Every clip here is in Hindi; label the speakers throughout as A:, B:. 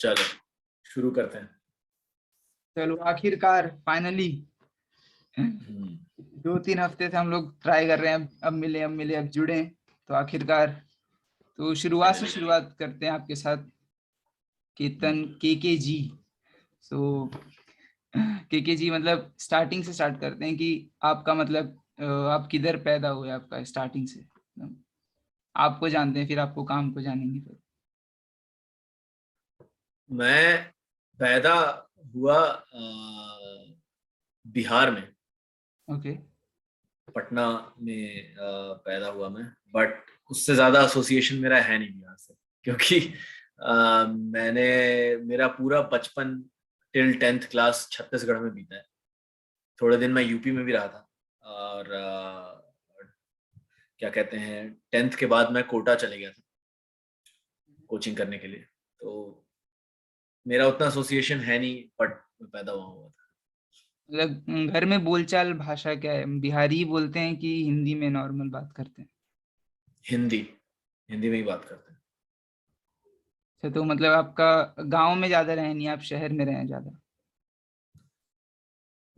A: चलो शुरू करते हैं।
B: चलो आखिरकार फाइनली
A: हम्म।
B: 2-3 हफ्ते से हम लोग ट्राई कर रहे हैं, अब मिले अब जुड़े। तो आखिरकार तो शुरुआत करते हैं आपके साथ। केतन के जी। सो के जी मतलब स्टार्टिंग से स्टार्ट करते हैं कि आपका मतलब आप किधर पैदा हुए, आपका स्टार्टिंग से आपको जानते हैं, फिर आपको काम को जानेंगे फिर।
A: मैं पैदा हुआ बिहार में,
B: ओके।
A: पटना में पैदा हुआ मैं। बट उससे ज्यादा एसोसिएशन मेरा है नहीं बिहार से, क्योंकि मैंने मेरा पूरा बचपन टिल 10th क्लास छत्तीसगढ़ में बीता है। थोड़े दिन मैं यूपी में भी रहा था, और क्या कहते हैं, 10th के बाद मैं कोटा चले गया था कोचिंग करने के लिए। तो मेरा उतना एसोसिएशन है नहीं, बट मैं पैदा हुआ था।
B: मतलब घर में बोलचाल भाषा क्या है, बिहारी बोलते हैं कि हिंदी में नॉर्मल बात करते हैं?
A: हिंदी, हिंदी में ही बात करते हैं।
B: अच्छा, तो मतलब आपका गांव में ज्यादा रहे नहीं, आप शहर में रहे ज्यादा?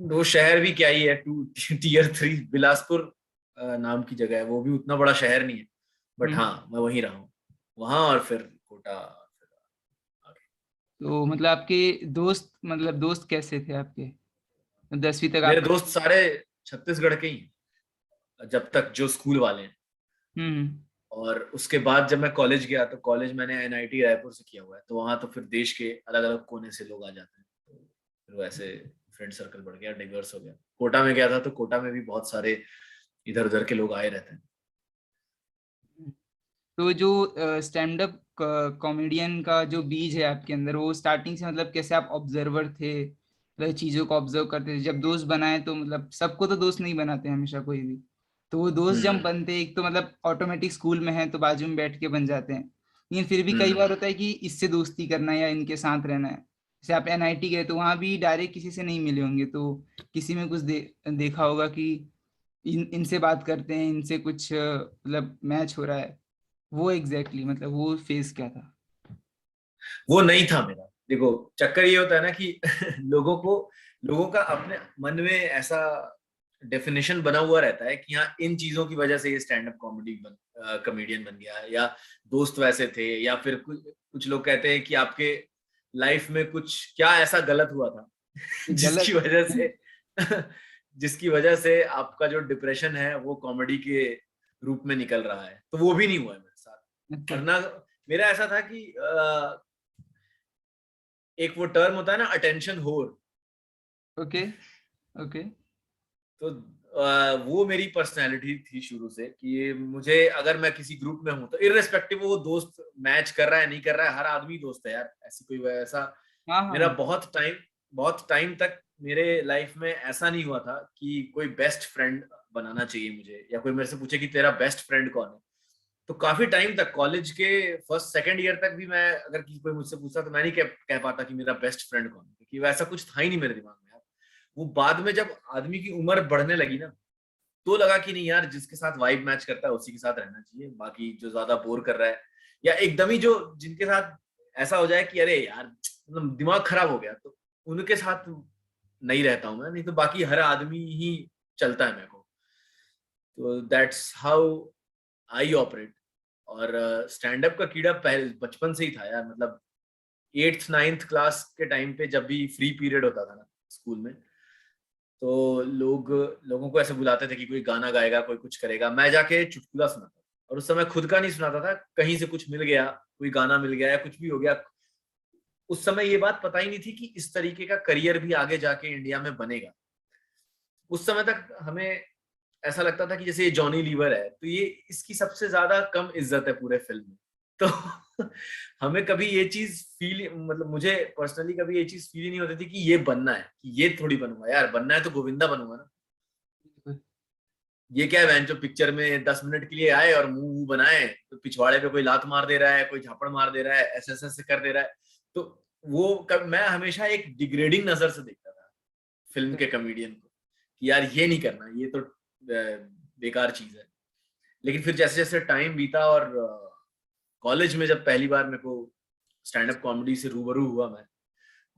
A: वो शहर भी क्या ही है, टियर 3 बिलासपुर नाम की जगह है, वो भी उतना बड़ा शहर नहीं है। बट
B: हम्म।
A: हाँ, मैं वहीं रहा हूँ, वहां और फिर कोटा, फिर आगे।
B: तो मतलब आपके दोस्त कैसे थे आपके? 10वीं तक
A: मेरे
B: आपका?
A: दोस्त सारे छत्तीसगढ़ के ही हैं, जब तक जो स्कूल वाले हैं।
B: हम्म।
A: और उसके बाद जब मैं कॉलेज गया, तो कॉलेज मैंने एनआईटी रायपुर से किया हुआ है, तो वहां तो फिर देश के अलग अलग कोने से लोग आ जाते हैं। तो फिर वैसे फ्रेंड सर्कल बढ़ गया, डिवर्स हो गया। कोटा में गया था तो कोटा में भी बहुत सारे इधर उधर के लोग आए रहते हैं।
B: तो जो स्टैंड अप कॉमेडियन का जो बीज है आपके अंदर, वो स्टार्टिंग से मतलब कैसे आप ऑब्जर्वर थे, मतलब चीजों को ऑब्जर्व करते थे? जब दोस्त बनाए तो मतलब सबको तो दोस्त नहीं बनाते हमेशा कोई भी। तो वो दोस्त जब
A: हम्म।
B: बनते हैं, एक तो मतलब ऑटोमेटिक स्कूल में है तो बाजू में बैठ के बन जाते हैं, लेकिन फिर भी कई
A: हम्म।
B: बार होता है कि इससे दोस्ती करना है या इनके साथ रहना है। जैसे आप एनआईटी गए तो वहां भी डायरेक्ट किसी से नहीं मिले होंगे, तो किसी में कुछ देखा होगा कि इनसे बात करते हैं, इनसे कुछ मतलब मैच हो रहा है। वो मतलब वो फेज क्या था?
A: वो नहीं था मेरा। देखो, चक्कर ये होता है ना कि लोगों का अपने मन में ऐसा डेफिनेशन बना हुआ रहता है कि हाँ, इन चीजों की वजह से ये स्टैंड अप कॉमेडियन बन गया, या दोस्त वैसे थे, या फिर कुछ कुछ लोग कहते हैं कि आपके लाइफ में कुछ क्या ऐसा गलत हुआ था जिसकी
B: गलत?
A: वजह से जिसकी वजह से आपका जो डिप्रेशन है वो कॉमेडी के रूप में निकल रहा है। तो वो भी नहीं हुआ है मेरे साथ।
B: अच्छा।
A: वरना मेरा ऐसा था कि एक वो टर्म होता है ना, अटेंशन होर।
B: ओके। ओके।
A: तो वो मेरी पर्सनैलिटी थी शुरू से, कि मुझे अगर मैं किसी ग्रुप में हूं तो इररिस्पेक्टिव वो दोस्त मैच कर रहा है नहीं कर रहा है, हर आदमी दोस्त है यार, ऐसी कोई ऐसा।
B: हाँ
A: मेरा
B: हाँ।
A: बहुत टाइम तक मेरे लाइफ में ऐसा नहीं हुआ था कि कोई बेस्ट फ्रेंड बनाना चाहिए मुझे, या कोई मेरे से पूछे कि तेरा बेस्ट फ्रेंड कौन है। तो काफी टाइम तक, कॉलेज के फर्स्ट सेकंड ईयर तक भी, मैं अगर किसी कोई मुझसे पूछता तो मैं नहीं कह पाता कि मेरा बेस्ट फ्रेंड कौन है, क्योंकि वैसा कुछ था ही नहीं मेरे दिमाग में यार। वो बाद में जब आदमी की उम्र बढ़ने लगी ना, तो लगा कि नहीं यार, जिसके साथ वाइब मैच करता है उसी के साथ रहना चाहिए, बाकी जो ज्यादा बोर कर रहा है, या एकदम ही जो जिनके साथ ऐसा हो जाए कि अरे यार मतलब दिमाग खराब हो गया, तो उनके साथ नहीं रहता हूं मैं। नहीं तो बाकी हर आदमी ही चलता है मेरे को। तो दैट्स हाउ आई ऑपरेट। और स्टैंड अप का कीड़ा पहले बचपन से ही था यार। मतलब 8th 9th क्लास के टाइम पे, जब भी फ्री पीरियड होता था ना स्कूल में, तो लोगों को ऐसे बुलाते थे कि कोई गाना गाएगा, कोई कुछ करेगा, मैं जाके चुटकुला सुनाता। और उस समय खुद का नहीं सुनाता था, कहीं से कुछ मिल गया, कोई गाना मिल गया या कुछ भी हो गया। उस समय ये बात पता ही नहीं थी कि इस तरीके का करियर भी आगे जाके इंडिया में बनेगा। उस समय तक हमें ऐसा लगता था कि जैसे ये जॉनी लीवर है तो ये, इसकी सबसे ज्यादा कम इज्जत है पूरे फिल्म में। तो हमें कभी ये चीज फील, मतलब मुझे पर्सनली कभी ये चीज फील ही नहीं होती थी कि ये बनना है, कि ये थोड़ी बनूंगा यार, बनना है तो गोविंदा बनूंगा ना। ये क्या है जो पिक्चर में 10 मिनट के लिए आए और मुंह मुंह बनाए, तो पिछवाड़े पे कोई लात मार दे रहा है, कोई झापड़ मार दे रहा है, ऐसे ऐसे ऐसे कर दे रहा है। तो मैं हमेशा एक डिग्रेडिंग नजर से देखता था फिल्म के कॉमेडियन को, कि यार ये नहीं करना, ये तो बेकार चीज है। लेकिन फिर जैसे जैसे टाइम बीता और कॉलेज में जब पहली बार मेरे को स्टैंड अप कॉमेडी से रूबरू हुआ मैं,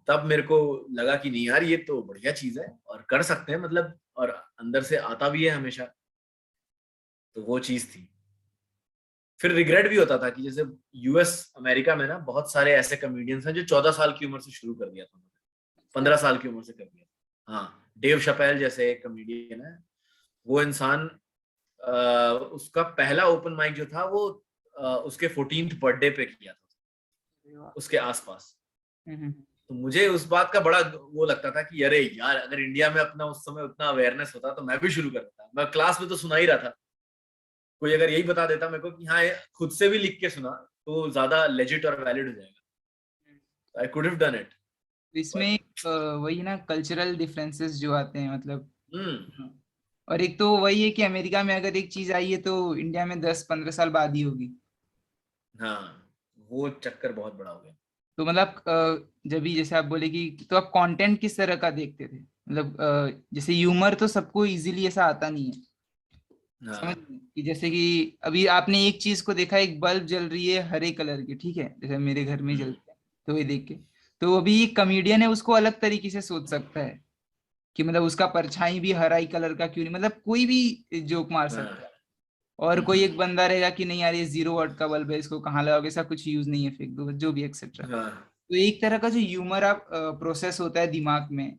A: तब मेरे को लगा कि नहीं यार ये तो बढ़िया चीज है और कर सकते हैं, मतलब और अंदर से आता भी है हमेशा। तो वो चीज थी। फिर रिग्रेट भी होता था कि जैसे यूएस अमेरिका में ना बहुत सारे ऐसे कॉमेडियंस हैं जो 14 साल की उम्र से शुरू कर दिया था, 15 साल की उम्र से कर दिया। हाँ, डेव शपैल जैसे एक कॉमेडियन है, वो इंसान उसका पहला ओपन माइक जो था वो उसके 14th बर्थडे पे किया था, उसके आसपास। तो मुझे उस बात का बड़ा वो लगता था कि अरे यार अगर इंडिया में अपना उस समय उतना अवेयरनेस होता तो मैं भी शुरू कर देता। मैं क्लास में तो सुना ही रहा था, कोई अगर यही बता देता मेरे को कि हाँ खुद से भी लिख के सुना तो ज्यादा लेजिट और वैलिड हो जाएगा, I could have done it.
B: इसमें वही ना कल्चरल डिफरेंसेस जो आते हैं मतलब।
A: हम्म।
B: और एक तो वही है कि अमेरिका में अगर एक चीज आई है तो इंडिया में 10-15 साल बाद ही होगी।
A: हाँ, वो चक्कर बहुत बड़ा हो गया।
B: तो मतलब जब भी जैसे आप बोले कि तो आप कंटेंट किस तरह का देखते थे, मतलब जैसे ह्यूमर तो सबको इजीली ऐसा आता नहीं है, समझ
A: हाँ।
B: रहे हैं? कि जैसे कि अभी आपने एक चीज को देखा, एक बल्ब जल रही है हरे कलर की, ठीक है, जैसे मेरे घर में
A: हम्म।
B: जलता है, तो ये देख के तो अभी कॉमेडियन है उसको अलग तरीके से सोच सकता है कि मतलब उसका परछाई भी हरा ही कलर का क्यों नहीं, मतलब कोई भी जोक मार
A: हाँ।
B: सकता है। और कोई एक बंदा रहेगा कि नहीं यार ये 0 वाट का बल्ब है, इसको कहाँ लगाओगे, ऐसा कुछ यूज नहीं है, फेंक दो, जो भी एक्सेट्रा।
A: हाँ।
B: तो एक तरह का जो ह्यूमर आप प्रोसेस होता है दिमाग में,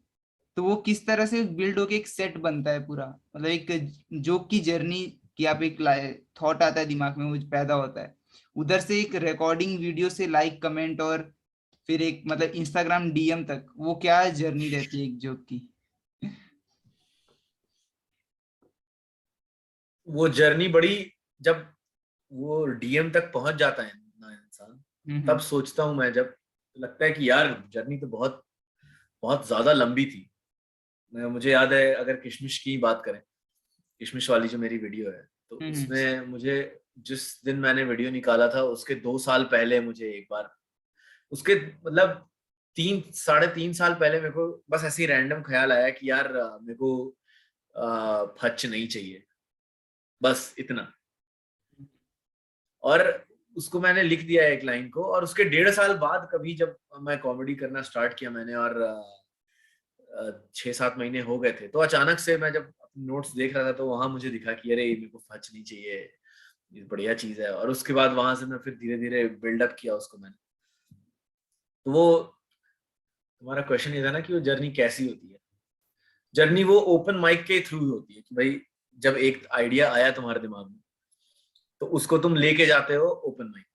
B: तो वो किस तरह से बिल्ड होके एक सेट बनता है पूरा, मतलब एक जोक की जर्नी की आप एक थॉट आता है दिमाग में, वो पैदा होता है, उधर से एक रिकॉर्डिंग वीडियो से लाइक कमेंट और फिर एक मतलब इंस्टाग्राम डीएम तक, वो क्या जर्नी रहती है एक जोक की।
A: वो जर्नी बड़ी, जब वो डीएम तक पहुंच जाता है ना इंसान, तब
B: हम्म।
A: सोचता हूं मैं, जब लगता है कि यार जर्नी तो बहुत बहुत ज्यादा लंबी थी। मुझे याद है, अगर किशमिश की बात करें, किशमिश वाली जो मेरी वीडियो है, तो
B: हम्म।
A: उसमें मुझे जिस दिन मैंने वीडियो निकाला था उसके 2 साल पहले मुझे एक बार, उसके मतलब 3 साढ़े 3 साल पहले मेरे को बस ऐसे ही रैंडम ख्याल आया कि यार मेरे को फच नहीं चाहिए, बस इतना। और उसको मैंने लिख दिया एक लाइन को, और उसके 1.5 साल बाद कभी जब मैं कॉमेडी करना स्टार्ट किया मैंने, और 6-7 महीने हो गए थे, तो अचानक से मैं जब नोट्स देख रहा था तो वहां मुझे दिखा कि अरे मेरे को फच नहीं चाहिए, ये बढ़िया चीज है। और उसके बाद वहां से मैं फिर धीरे धीरे बिल्डअप किया उसको मैंने। तो वो तुम्हारा क्वेश्चन ये था ना कि वो जर्नी कैसी होती है। जर्नी वो ओपन माइक के थ्रू होती है कि भाई जब एक आइडिया आया तुम्हारे दिमाग में, तो उसको तुम लेके जाते हो ओपन माइक,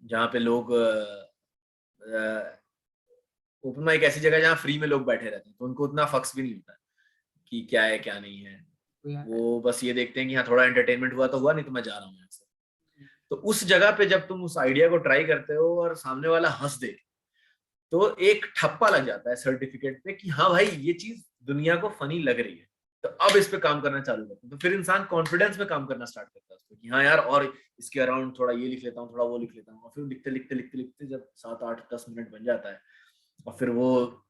A: जहाँ पे लोग ओपन माइक ऐसी जगह जहाँ फ्री में लोग बैठे रहते हैं, तो उनको उतना फक्स भी नहीं होता कि क्या है क्या नहीं है। वो बस ये देखते हैं कि हाँ थोड़ा एंटरटेनमेंट हुआ तो हुआ, नहीं तो मैं जा रहा हूँ यहाँ से। तो उस जगह पे जब तुम उस आइडिया को ट्राई करते हो और सामने वाला हंस दे, तो एक ठप्पा लग जाता है सर्टिफिकेट पे कि हाँ भाई ये चीज दुनिया को फनी लग रही है, तो अब इस पे काम करना चालू करते हैं। तो फिर इंसान कॉन्फिडेंस में काम करना स्टार्ट करता है उसको कि हाँ यार और इसके अराउंड थोड़ा ये लिख लेता हूँ, थोड़ा वो लिख लेता हूँ, और फिर लिखते लिखते लिखते लिखते जब 7-8-10 मिनट बन जाता है, और फिर वो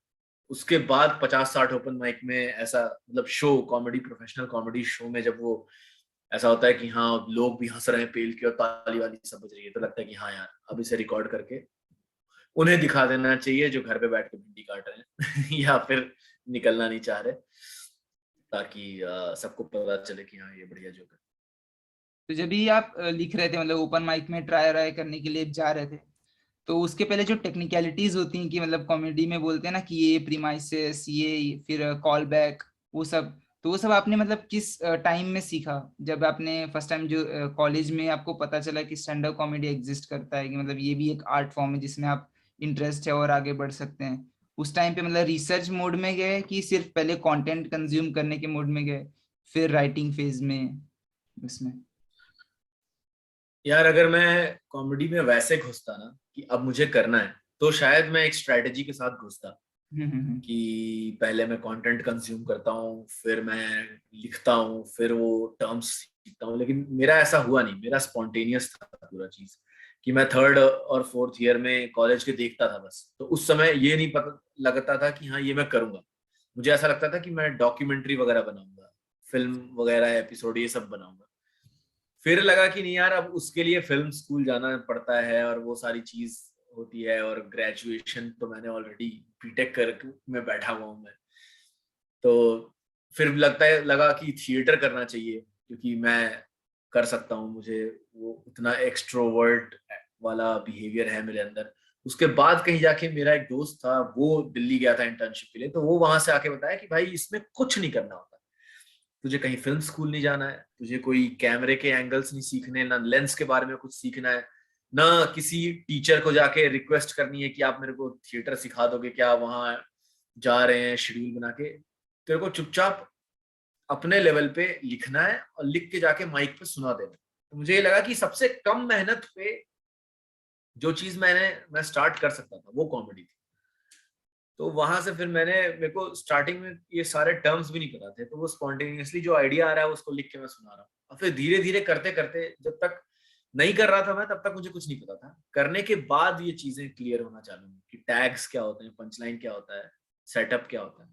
A: उसके बाद 50-60 ओपन माइक में ऐसा, मतलब show, comedy, professional comedy show में जब वो ऐसा होता है कि हाँ लोग भी हंस रहे हैं पेल के और ताली वाली सब बज रही है, तो लगता है कि हाँ यार अब इसे रिकॉर्ड करके उन्हें दिखा देना चाहिए जो घर पे बैठ के भिंडी काट रहे हैं या फिर निकलना नहीं चाह रहे, ताकि सबको पता चले कि हाँ ये बढ़िया जोक है।
B: तो जब भी आप लिख रहे थे, मतलब ओपन माइक में ट्राई राय करने के लिए जा रहे थे, तो उसके पहले जो टेक्निकलिटीज होती हैं कि मतलब कॉमेडी में बोलते हैं ना कि ये प्रीमाइसेस, ये फिर कॉल बैक, वो सब, तो वो सब आपने मतलब किस टाइम में सीखा, जब आपने फर्स्ट टाइम जो कॉलेज में आपको पता चला कि स्टैंड अप कॉमेडी एग्जिस्ट करता है, कि मतलब ये भी एक आर्ट फॉर्म है जिसमें आप इंटरेस्ट है और आगे बढ़ सकते हैं, उस टाइम पे मतलब रिसर्च मोड में गए कि सिर्फ पहले कंटेंट कंज्यूम करने के मोड में गए, फिर राइटिंग फेज में उसमें।
A: यार अगर मैं कॉमेडी में वैसे घुसता ना कि अब मुझे करना है, तो शायद मैं एक स्ट्रेटेजी के साथ घुसता कि पहले मैं कंटेंट कंज्यूम करता हूँ, फिर मैं लिखता हूँ, फिर वो टर्म्स सीखता हूँ। लेकिन मेरा ऐसा हुआ नहीं, मेरा स्पॉन्टेनियस था पूरा चीज, कि मैं 3rd और 4th ईयर में कॉलेज के देखता था बस। तो उस समय ये नहीं पता लगता था कि हाँ ये मैं करूंगा। मुझे ऐसा लगता था कि मैं डॉक्यूमेंट्री वगैरह बनाऊंगा, फिल्म वगैरह एपिसोड ये सब बनाऊंगा। फिर लगा कि नहीं यार अब उसके लिए फिल्म स्कूल जाना पड़ता है और वो सारी चीज होती है और ग्रेजुएशन तो मैंने ऑलरेडी बीटेक कर में बैठा हुआ हूँ मैं। तो फिर लगा कि थिएटर करना चाहिए क्योंकि मैं कर सकता हूँ, मुझे वो उतना एक्सट्रोवर्ट वाला बिहेवियर है मेरे अंदर। उसके बाद कहीं जाके मेरा एक दोस्त था, वो दिल्ली गया था इंटर्नशिप के लिए, तो वो वहां से आके बताया कि भाई इसमें कुछ नहीं करना होता, तुझे कहीं फिल्म स्कूल नहीं जाना है, तुझे कोई कैमरे के एंगल्स नहीं सीखने, ना लेंस के बारे में कुछ सीखना है, ना किसी टीचर को जाके रिक्वेस्ट करनी है कि आप मेरे को थिएटर सिखा दोगे क्या, वहां जा रहे हैं शेड्यूल बना के। तेरे को चुपचाप अपने लेवल पे लिखना है और लिख के जाके माइक पे सुना देना। तो मुझे ये लगा कि सबसे कम मेहनत पे जो चीज मैं स्टार्ट कर सकता था वो कॉमेडी थी। तो वहां से फिर मेरे को स्टार्टिंग में ये सारे टर्म्स भी नहीं पता थे, तो वो स्पॉन्टेनियसली जो आइडिया आ रहा है उसको लिख के मैं सुना रहा हूँ। और फिर धीरे धीरे करते करते, जब तक नहीं कर रहा था मैं तब तक मुझे कुछ नहीं पता था, करने के बाद ये चीजें क्लियर होना चालू हुई कि टैग्स क्या होते हैं, पंचलाइन क्या होता है, सेटअप क्या होता है।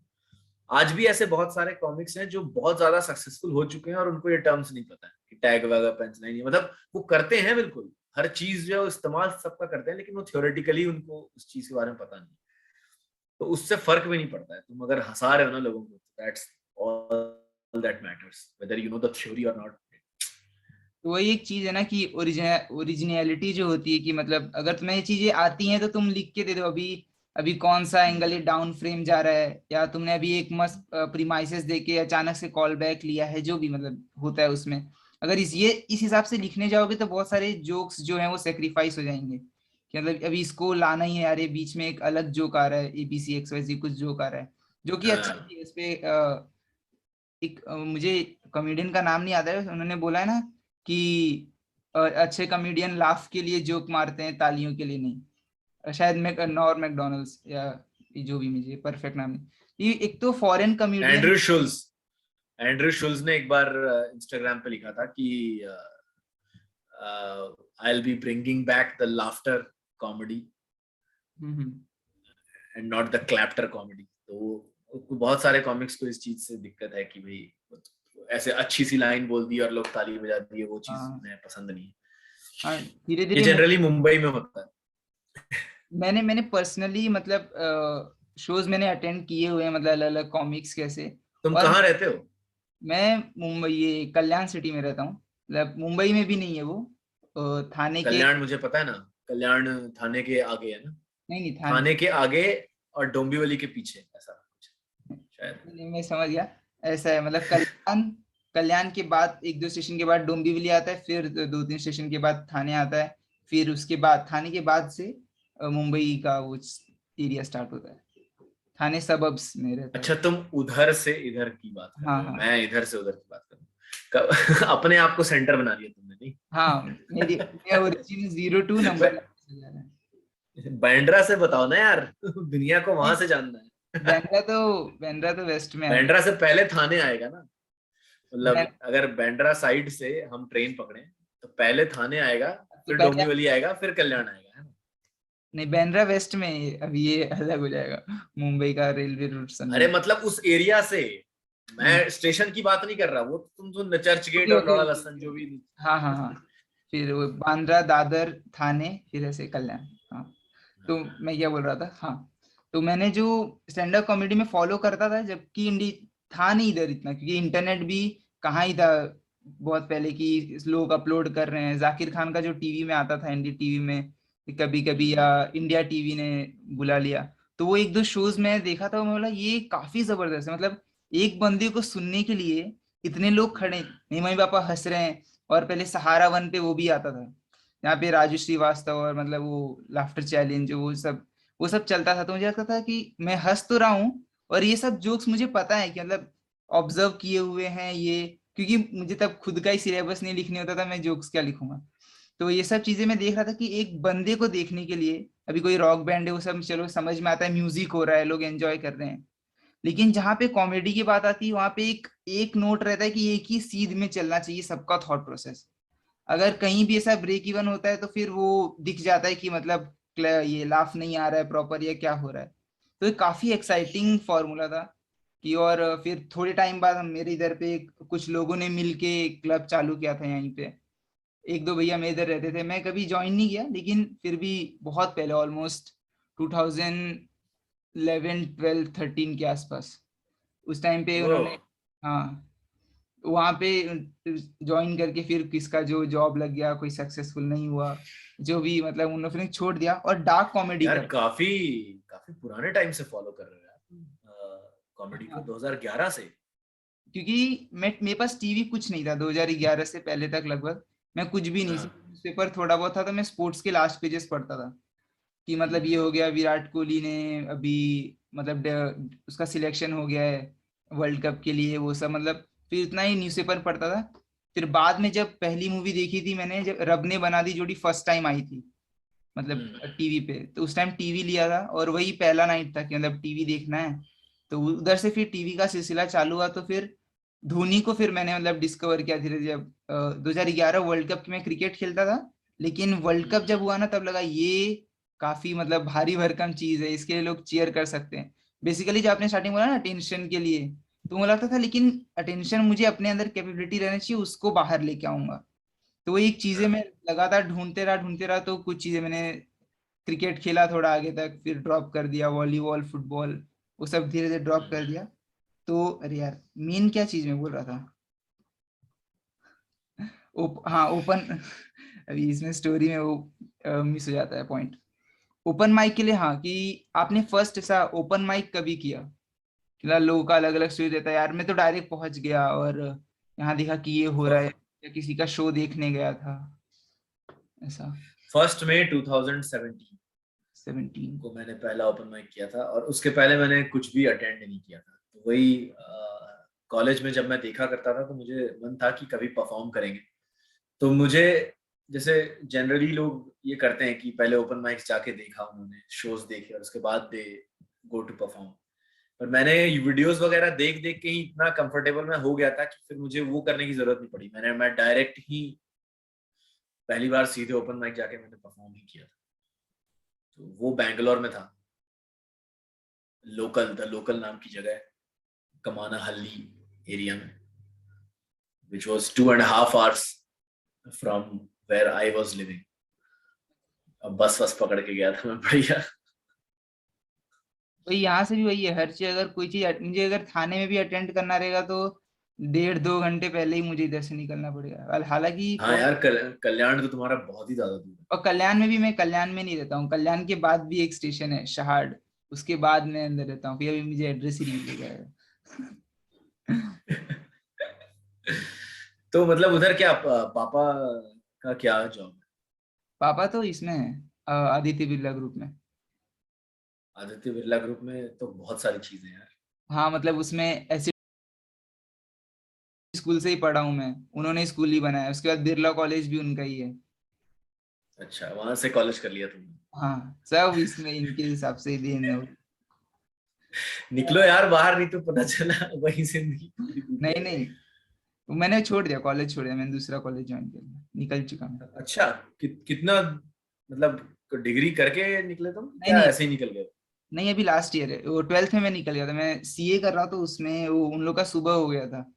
A: आज भी ऐसे बहुत सारे कॉमिक्स हैं जो बहुत ज्यादा सक्सेसफुल हो चुके हैं और उनको ये टर्म्स नहीं पता है कि टैग वगैरह पंचलाइन, मतलब वो करते हैं बिल्कुल हर चीज जो है इस्तेमाल सबका करते हैं, लेकिन वो थ्योरेटिकली उनको उस चीज के बारे में पता नहीं। तो उससे फर्क भी नहीं पड़ता है, तुम अगर हंसा रहे हो ना लोगों को, that's all that matters, whether you know the theory और नॉट।
B: तो वही एक चीज है ना कि ओरिजिनलिटी जो होती है कि मतलब अगर तुम्हें ये चीजें आती हैं तो तुम लिख के दे दो, अभी अभी कौन सा एंगल ये डाउन फ्रेम जा रहा है, या तुमने अभी एक मस्त प्रीमाइसेस दे के अचानक से कॉल बैक लिया है, जो भी मतलब होता है उसमें, अगर इस हिसाब से लिखने जाओगे तो बहुत सारे जोक्स जो हैं वो सेक्रीफाइस हो जाएंगे कि मतलब अभी इसको लाना ही है, यार ये बीच में एक अलग जोक आ रहा है, एबीसी एक्सवाईजी कुछ जोक आ रहा है जो कि अच्छा भी है। इस पे एक मुझे कॉमेडियन का नाम नहीं आता है, उन्होंने बोला है ना कि अच्छे कॉमेडियन लाफ के लिए जोक मारते हैं, तालियों के लिए नहीं। शायद नॉर मैकडोनल्ड्स, या ये जो भी, मुझे परफेक्ट नाम नहीं। ये एक तो फॉरेन कॉमेडियन।
A: एंड्रयू शुल्स ने एक बार इंस्टाग्राम पे लिखा था कि I will be bringing back the laughter comedy and not the clapter comedy. तो बहुत सारे कॉमिक्स को इस चीज से दिक्कत है कि भाई ऐसे अच्छी सी लाइन बोल दी और लोग ताली बजा दी है, वो चीज उन्हें पसंद नहीं है।
B: हाँ, धीरे
A: ये
B: धीरे
A: जनरली मुंबई में होता है।
B: मैंने पर्सनली मतलब शोज मैंने अटेंड किए हुए हैं, मतलब अलग अलग कॉमिक्स कैसे।
A: तुम
B: और
A: कहाँ रहते हो?
B: मैं मुंबई, ये कल्याण सिटी में रहता हूँ, मतलब मुंबई में भी नहीं है वो, थाने के।
A: कल्याण मुझे पता है ना, कल्याण थाने के आगे है ना?
B: नहीं नहीं, थाने
A: थाने के आगे और डोंबिवली के पीछे ऐसा कुछ शायद।
B: नहीं, मैं समझ गया। ऐसा है मतलब कल्याण, कल्याण के बाद एक दो स्टेशन के बाद डोंबिवली आता है, फिर दो तीन स्टेशन के बाद थाने आता है, फिर उसके बाद थाने के बाद से मुंबई का वो एरिया स्टार्ट होता है। थाने सबब्स में रहता है।
A: अच्छा, तुम उधर से इधर की बात कर
B: हाँ
A: रहे हो,
B: हाँ
A: मैं इधर से उधर की बात कर रहा हूँ। अपने आप को सेंटर बना लिया तुमने, नहीं?
B: हाँ। मेरा ओरिजिन 02 नंबर से जा रहा है।
A: बांद्रा से बताओ ना यार, दुनिया को वहां से जानना है।
B: बांद्रा तो, बांद्रा तो वेस्ट में आ गया।
A: बांद्रा से पहले थाने आएगा ना, मतलब
B: मैं-
A: अगर बांद्रा साइड से हम ट्रेन पकड़े तो पहले थाने आएगा,
B: तो
A: फिर
B: पहले,
A: डोंबिवली आएगा, फिर कल्याण आएगा, है ना?
B: नहीं बांद्रा वेस्ट में है, अभी ये अलग हो जाएगा, मुंबई का रेलवे रूट
A: अरे
B: समझो।
A: मतलब उस एरिया से,
B: हम्म,
A: मैं स्टेशन की बात नहीं कर रहा, वो तुम जो चर्च गेट
B: ओके
A: और
B: ओके
A: लोड़ा
B: ओके
A: लसन जो
B: ओके।
A: भी।
B: हाँ हाँ हाँ, फिर वो बांद्रा दादर थाने, फिर ऐसे कल्याण। हाँ, तो मैं क्या बोल रहा था, हाँ, तो मैंने जो स्टैंड अप कॉमेडी में फॉलो करता था, जबकि इंडी था नहीं इधर इतना, क्योंकि इंटरनेट भी कहाँ ही था बहुत पहले की लोग अपलोड कर रहे हैं। जाकिर खान का जो टीवी में आता था, एनडी टीवी में कभी कभी, या इंडिया टीवी ने बुला लिया, तो वो एक दो शोज में देखा था, मैं बोला ये काफी जबरदस्त है, मतलब एक बंदे को सुनने के लिए इतने लोग खड़े हैं, मेरे मम्मी पापा हंस रहे हैं। और पहले सहारा वन पे वो भी आता था, यहाँ पे राजू श्रीवास्तव और मतलब वो लाफ्टर चैलेंज, वो सब चलता था, तो मुझे लगता था कि मैं हंस तो रहा हूँ, और ये सब जोक्स मुझे पता है कि मतलब ऑब्जर्व किए हुए हैं ये, क्योंकि मुझे तब खुद का ही सिलेबस नहीं लिखने होता था, मैं जोक्स क्या लिखूंगा। तो ये सब चीजें मैं देख रहा था कि एक बंदे को देखने के लिए, अभी कोई रॉक बैंड है वो सब चलो समझ में आता है, म्यूजिक हो रहा है, लोग एंजॉय कर रहे हैं, लेकिन जहां पे कॉमेडी की बात आती है वहां पे एक एक नोट रहता है कि एक ही सीध में चलना चाहिए सबका थॉट प्रोसेस। अगर कहीं भी ऐसा ब्रेक इवन होता है तो फिर वो दिख जाता है कि मतलब ये लाफ नहीं आ रहा है प्रॉपर, या क्या हो रहा है। तो ये काफी एक्साइटिंग फॉर्मूला था कि, और फिर थोड़े टाइम बाद हम मेरे इधर पे कुछ लोगों ने मिलके क्लब चालू किया था यहीं पे, एक दो भैया मेरे इधर रहते थे, मैं कभी ज्वाइन नहीं किया, लेकिन फिर भी बहुत पहले, ऑलमोस्ट 2011 12 13 के आसपास, उस टाइम पे
A: वो
B: उन्होंने, हाँ, वहां पे ज्वाइन करके फिर किसका जो जॉब लग गया, कोई सक्सेसफुल नहीं हुआ, जो भी मतलब उन्होंने फिर छोड़ दिया और डार्क कॉमेडी
A: यार
B: कर।
A: काफी काफी पुराने टाइम से फॉलो कर रहे हो यार कॉमेडी को,
B: हाँ,
A: 2011 से।
B: क्योंकि मैं, मेरे पास टीवी कुछ नहीं था 2011 से पहले तक, लगभग मैं कुछ भी नहीं,
A: हाँ।
B: सिर्फ न्यूज़पेपर थोड़ा बहुत था, तो मैं स्पोर्ट्स के लास्ट पेजेस पढ़ता था कि मतलब ये हो गया, विराट कोहली ने अभी मतलब उसका सिलेक्शन हो गया है वर्ल्ड कप के लिए, वो सब मतलब, फिर इतना ही न्यूज़पेपर पढ़ता था। फिर बाद में जब पहली मूवी देखी थी मैंने, जब रब ने बना दी जोड़ी फर्स्ट टाइम आई थी, मतलब
A: हम्म।
B: टीवी पे, तो उस टाइम टीवी लिया था और वही पहला नाइट था कि मतलब टीवी देखना है। तो उधर से फिर टीवी का सिलसिला चालू हुआ, तो फिर धोनी को फिर मैंने मतलब डिस्कवर किया धीरे धीरे। जब 2011 वर्ल्ड कप की मैं क्रिकेट खेलता था, लेकिन वर्ल्ड कप जब हुआ ना, तब लगा ये काफी मतलब भारी भरकम चीज है, इसके लिए लोग चीयर कर सकते हैं। बेसिकली जो आपने स्टार्टिंग बोला ना अटेंशन के लिए, तो मुझे लगता था लेकिन अटेंशन मुझे अपने अंदर कैपेबिलिटी रहनी चाहिए, उसको बाहर लेके आऊंगा। तो वो एक चीजें
A: हाँ।
B: मैं लगातार ढूंढते रहा, तो कुछ चीजें मैंने क्रिकेट खेला थोड़ा आगे तक, फिर ड्रॉप कर दिया, वॉलीबॉल, फुटबॉल, वो सब धीरे धीरे ड्रॉप कर दिया। तो अरे यार, मेन क्या चीज मैं बोल रहा था, हाँ, ओपन अभी इसमें स्टोरी में वो मिस हो जाता है पॉइंट। ओपन माइक के लिए, हाँ, कि आपने फर्स्ट ऐसा ओपन माइक कभी किया, कि लोगों का अलग अलग स्टोरी देता है, यार मैं तो डायरेक्ट पहुंच गया और यहाँ देखा कि ये हो रहा है, या किसी का शो देखने गया था, ऐसा।
A: 1 मई 2017
B: 17।
A: को मैंने पहला ओपन माइक किया था, और उसके पहले मैंने कुछ भी अटेंड नहीं किया था। तो वही कॉलेज में जब मैं देखा करता था, तो मुझे मन था कि कभी परफॉर्म करेंगे। तो मुझे, जैसे जनरली लोग ये करते हैं कि पहले ओपन माइक्स जाके देखा, उन्होंने शोज देखे और उसके बाद दे गो टू परफॉर्म। पर मैंने वीडियोस वगैरह देख देख के ही इतना कंफर्टेबल मैं हो गया था कि फिर मुझे वो करने की जरूरत नहीं पड़ी। मैं डायरेक्ट ही पहली बार सीधे ओपन माइक जाके मैंने परफॉर्म ही किया था। तो वो बैंगलोर में था, द लोकल नाम की जगह है, कमाना हल्ली एरिया में, which was 2.5 hours from where I was living. अब बस पकड़ के गया था मैं, बढ़िया।
B: वही यहाँ से भी वही है, हर चीज, अगर कोई चीज मुझे अगर थाने में भी अटेंड करना रहेगा तो 1.5 2 घंटे पहले ही मुझे इधर से निकलना पड़ेगा। हालांकि
A: हाँ यार, कल्याण तो तुम्हारा बहुत ही ज्यादा दूर
B: और कल्याण में भी, मैं कल्याण में नहीं रहता हूँ, कल्याण के बाद भी एक स्टेशन है शहाड, उसके बाद मैं अंदर रहता हूँ, फिर अभी मुझे एड्रेस ही नहीं मिल गया।
A: है। तो मतलब उधर क्या पापा का क्या जॉब है?
B: पापा तो इसमें है, आदित्य बिरला ग्रुप में।
A: आदित्य बिरला ग्रुप में तो बहुत सारी चीजें हैं यार।
B: हाँ, मतलब उसमें ऐसे स्कूल से ही पढ़ा हूँ मैं, उन्होंने स्कूल ही बनाया, उसके बाद बिरला कॉलेज भी उनका ही है।
A: अच्छा, वहां से कॉलेज कर लिया तुमने?
B: हाँ, सब इसमें इनके हिसाब से ही देन हो।
A: निकलो यार बाहर, नहीं तो पता चला वहीं से पूरी बीत
B: नहीं
A: जाएगी।
B: नहीं, मैंने छोड़ दिया, कॉलेज छोड़ दिया, मैंने दूसरा कॉलेज ज्वाइन कर लिया, निकल चुका मैं।
A: अच्छा, कितना मतलब डिग्री करके निकले तुम,
B: नहीं
A: क्या
B: नहीं
A: ऐसे ही निकल गए?
B: नहीं, अभी लास्ट ईयर है, वो 12th में मैं निकल गया था, मैं सीए कर रहा था, तो उसमें वो उन लोग का सुबह हो गया था।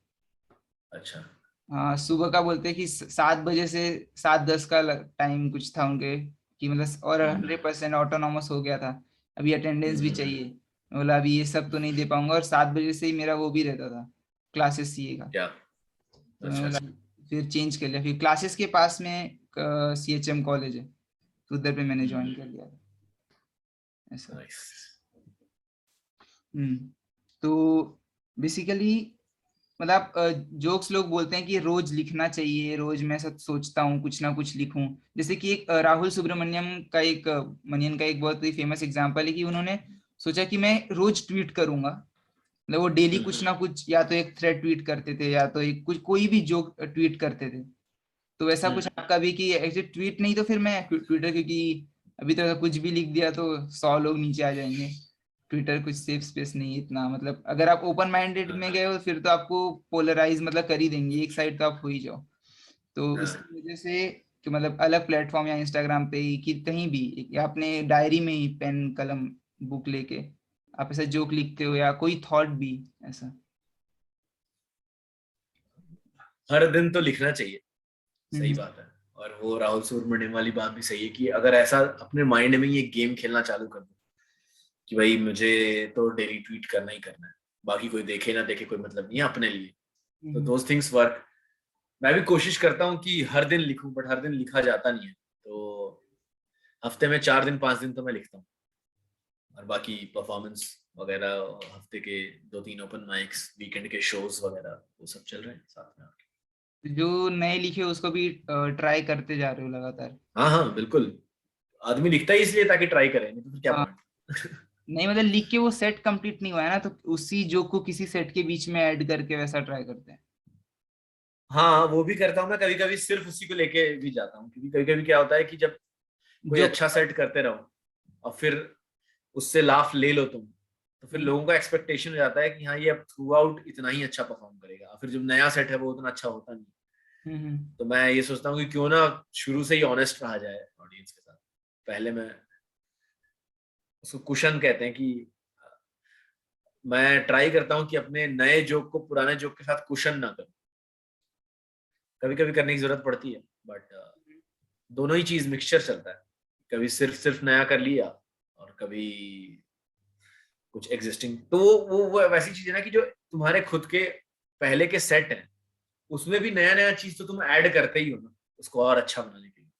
A: अच्छा।
B: हाँ, सुबह का बोलते हैं कि 7 बजे से 7:10 का टाइम कुछ था उनके, कि मतलब, और
A: हम्म।
B: 100% ऑटोनॉमस हो गया था, अभी अटेंडेंस भी
A: हम्म।
B: चाहिए। मैं बोला अभी ये सब तो नहीं दे पाऊंगा, और 7 बजे से ही मेरा वो भी रहता था, क्लासेस सीए का।
A: क्या?
B: तो मैं
A: अच्छा
B: बोला
A: अच्छा।
B: फिर चेंज कर लिया, फिर क्लासेस के पास में सीएचएम कॉलेज है, तो उधर पे मैंने ज्वाइन कर लिया था, ऐसा।
A: नाइस।
B: तो बेसिकली मतलब जोक्स लोग बोलते हैं कि रोज लिखना चाहिए, रोज मैं सब सोचता हूँ कुछ ना कुछ लिखूं। जैसे कि एक राहुल सुब्रमण्यम का एक मनियन का एक बहुत ही फेमस एग्जांपल है, कि उन्होंने सोचा कि मैं रोज ट्वीट करूंगा, मतलब वो डेली कुछ ना कुछ, या तो एक थ्रेड ट्वीट करते थे, या तो एक कुछ कोई भी जोक ट्वीट करते थे। तो वैसा कुछ आपका भी, कि एक्चुअली ट्वीट नहीं तो फिर मैं ट्विटर, क्योंकि अभी तो कुछ भी लिख दिया तो 100 लोग नीचे आ जाएंगे, ट्विटर कुछ सेफ स्पेस नहीं है इतना, मतलब अगर आप ओपन माइंडेड में गए हो फिर तो आपको पोलराइज मतलब कर ही देंगे, एक साइड तो आप हो ही जाओ। तो इसकी वजह से कि मतलब अलग प्लेटफॉर्म या इंस्टाग्राम पे ही, कि कहीं भी, या अपने डायरी में ही पेन कलम बुक लेके आप ऐसा जोक लिखते हो, या कोई थॉट भी ऐसा।
A: हर दिन तो लिखना चाहिए, सही
B: हम्म।
A: बात है। और वो राहुल सुब्रमण्यम वाली बात भी सही है कि अगर ऐसा अपने माइंड में ये गेम खेलना चालू कर दो कि भाई मुझे तो डेली ट्वीट करना ही करना है, बाकी कोई देखे ना देखे कोई मतलब नहीं है अपने लिए, तो दोज थिंग्स वर्क। मैं भी कोशिश करता हूँ कि हर दिन लिखूं, बट हर दिन लिखा जाता नहीं है, तो हफ्ते में 4 दिन 5 दिन तो मैं लिखता हूँ, और बाकी परफॉर्मेंस वगैरह, हफ्ते के 2-3 ओपन माइक्स, वीकेंड के शोज वगैरह वो सब चल रहे हैं साथ में आके।
B: जो नए लिखे उसको भी ट्राई करते जा रहे हो लगातार?
A: हाँ हाँ बिल्कुल, आदमी लिखता ही इसलिए ताकि ट्राई करे, नहीं तो फिर क्या
B: हाँ,
A: पॉइंट।
B: नहीं मतलब लिख के वो सेट कंप्लीट नहीं हुआ है ना, तो उसी जोक को किसी सेट के बीच में ऐड करके वैसा ट्राई करते हैं।
A: हाँ वो भी करता हूँ मैं, कभी कभी सिर्फ उसी को लेके भी जाता हूँ, क्योंकि कभी कभी क्या होता है कि जब कोई
B: जो
A: अच्छा सेट करते रहो और फिर उससे लाफ ले लो तुम, तो फिर लोगों का एक्सपेक्टेशन हो जाता है कि हाँ ये अब थ्रू आउट इतना ही अच्छा परफॉर्म करेगा, और फिर जब नया सेट है वो उतना अच्छा होता नहीं।
B: हम्म।
A: तो मैं ये सोचता हूँ कि क्यों ना शुरू से ही ऑनेस्ट रहा जाए ऑडियंस के साथ। पहले मैं, उसको कुशन कहते हैं, कि मैं ट्राई करता हूँ कि अपने नए जोक को पुराने जोक के साथ कुशन ना करूँ। कभी कभी करने की जरूरत पड़ती है, बट दोनों ही चीज मिक्सचर चलता है, कभी सिर्फ सिर्फ नया कर लिया और कभी कुछ एग्जिस्टिंग। तो वो वैसी चीज है ना कि जो तुम्हारे खुद के पहले के सेट हैं उसमें भी नया नया चीज तो तुम ऐड करते ही हो ना, उसको और अच्छा बनाने के लिए,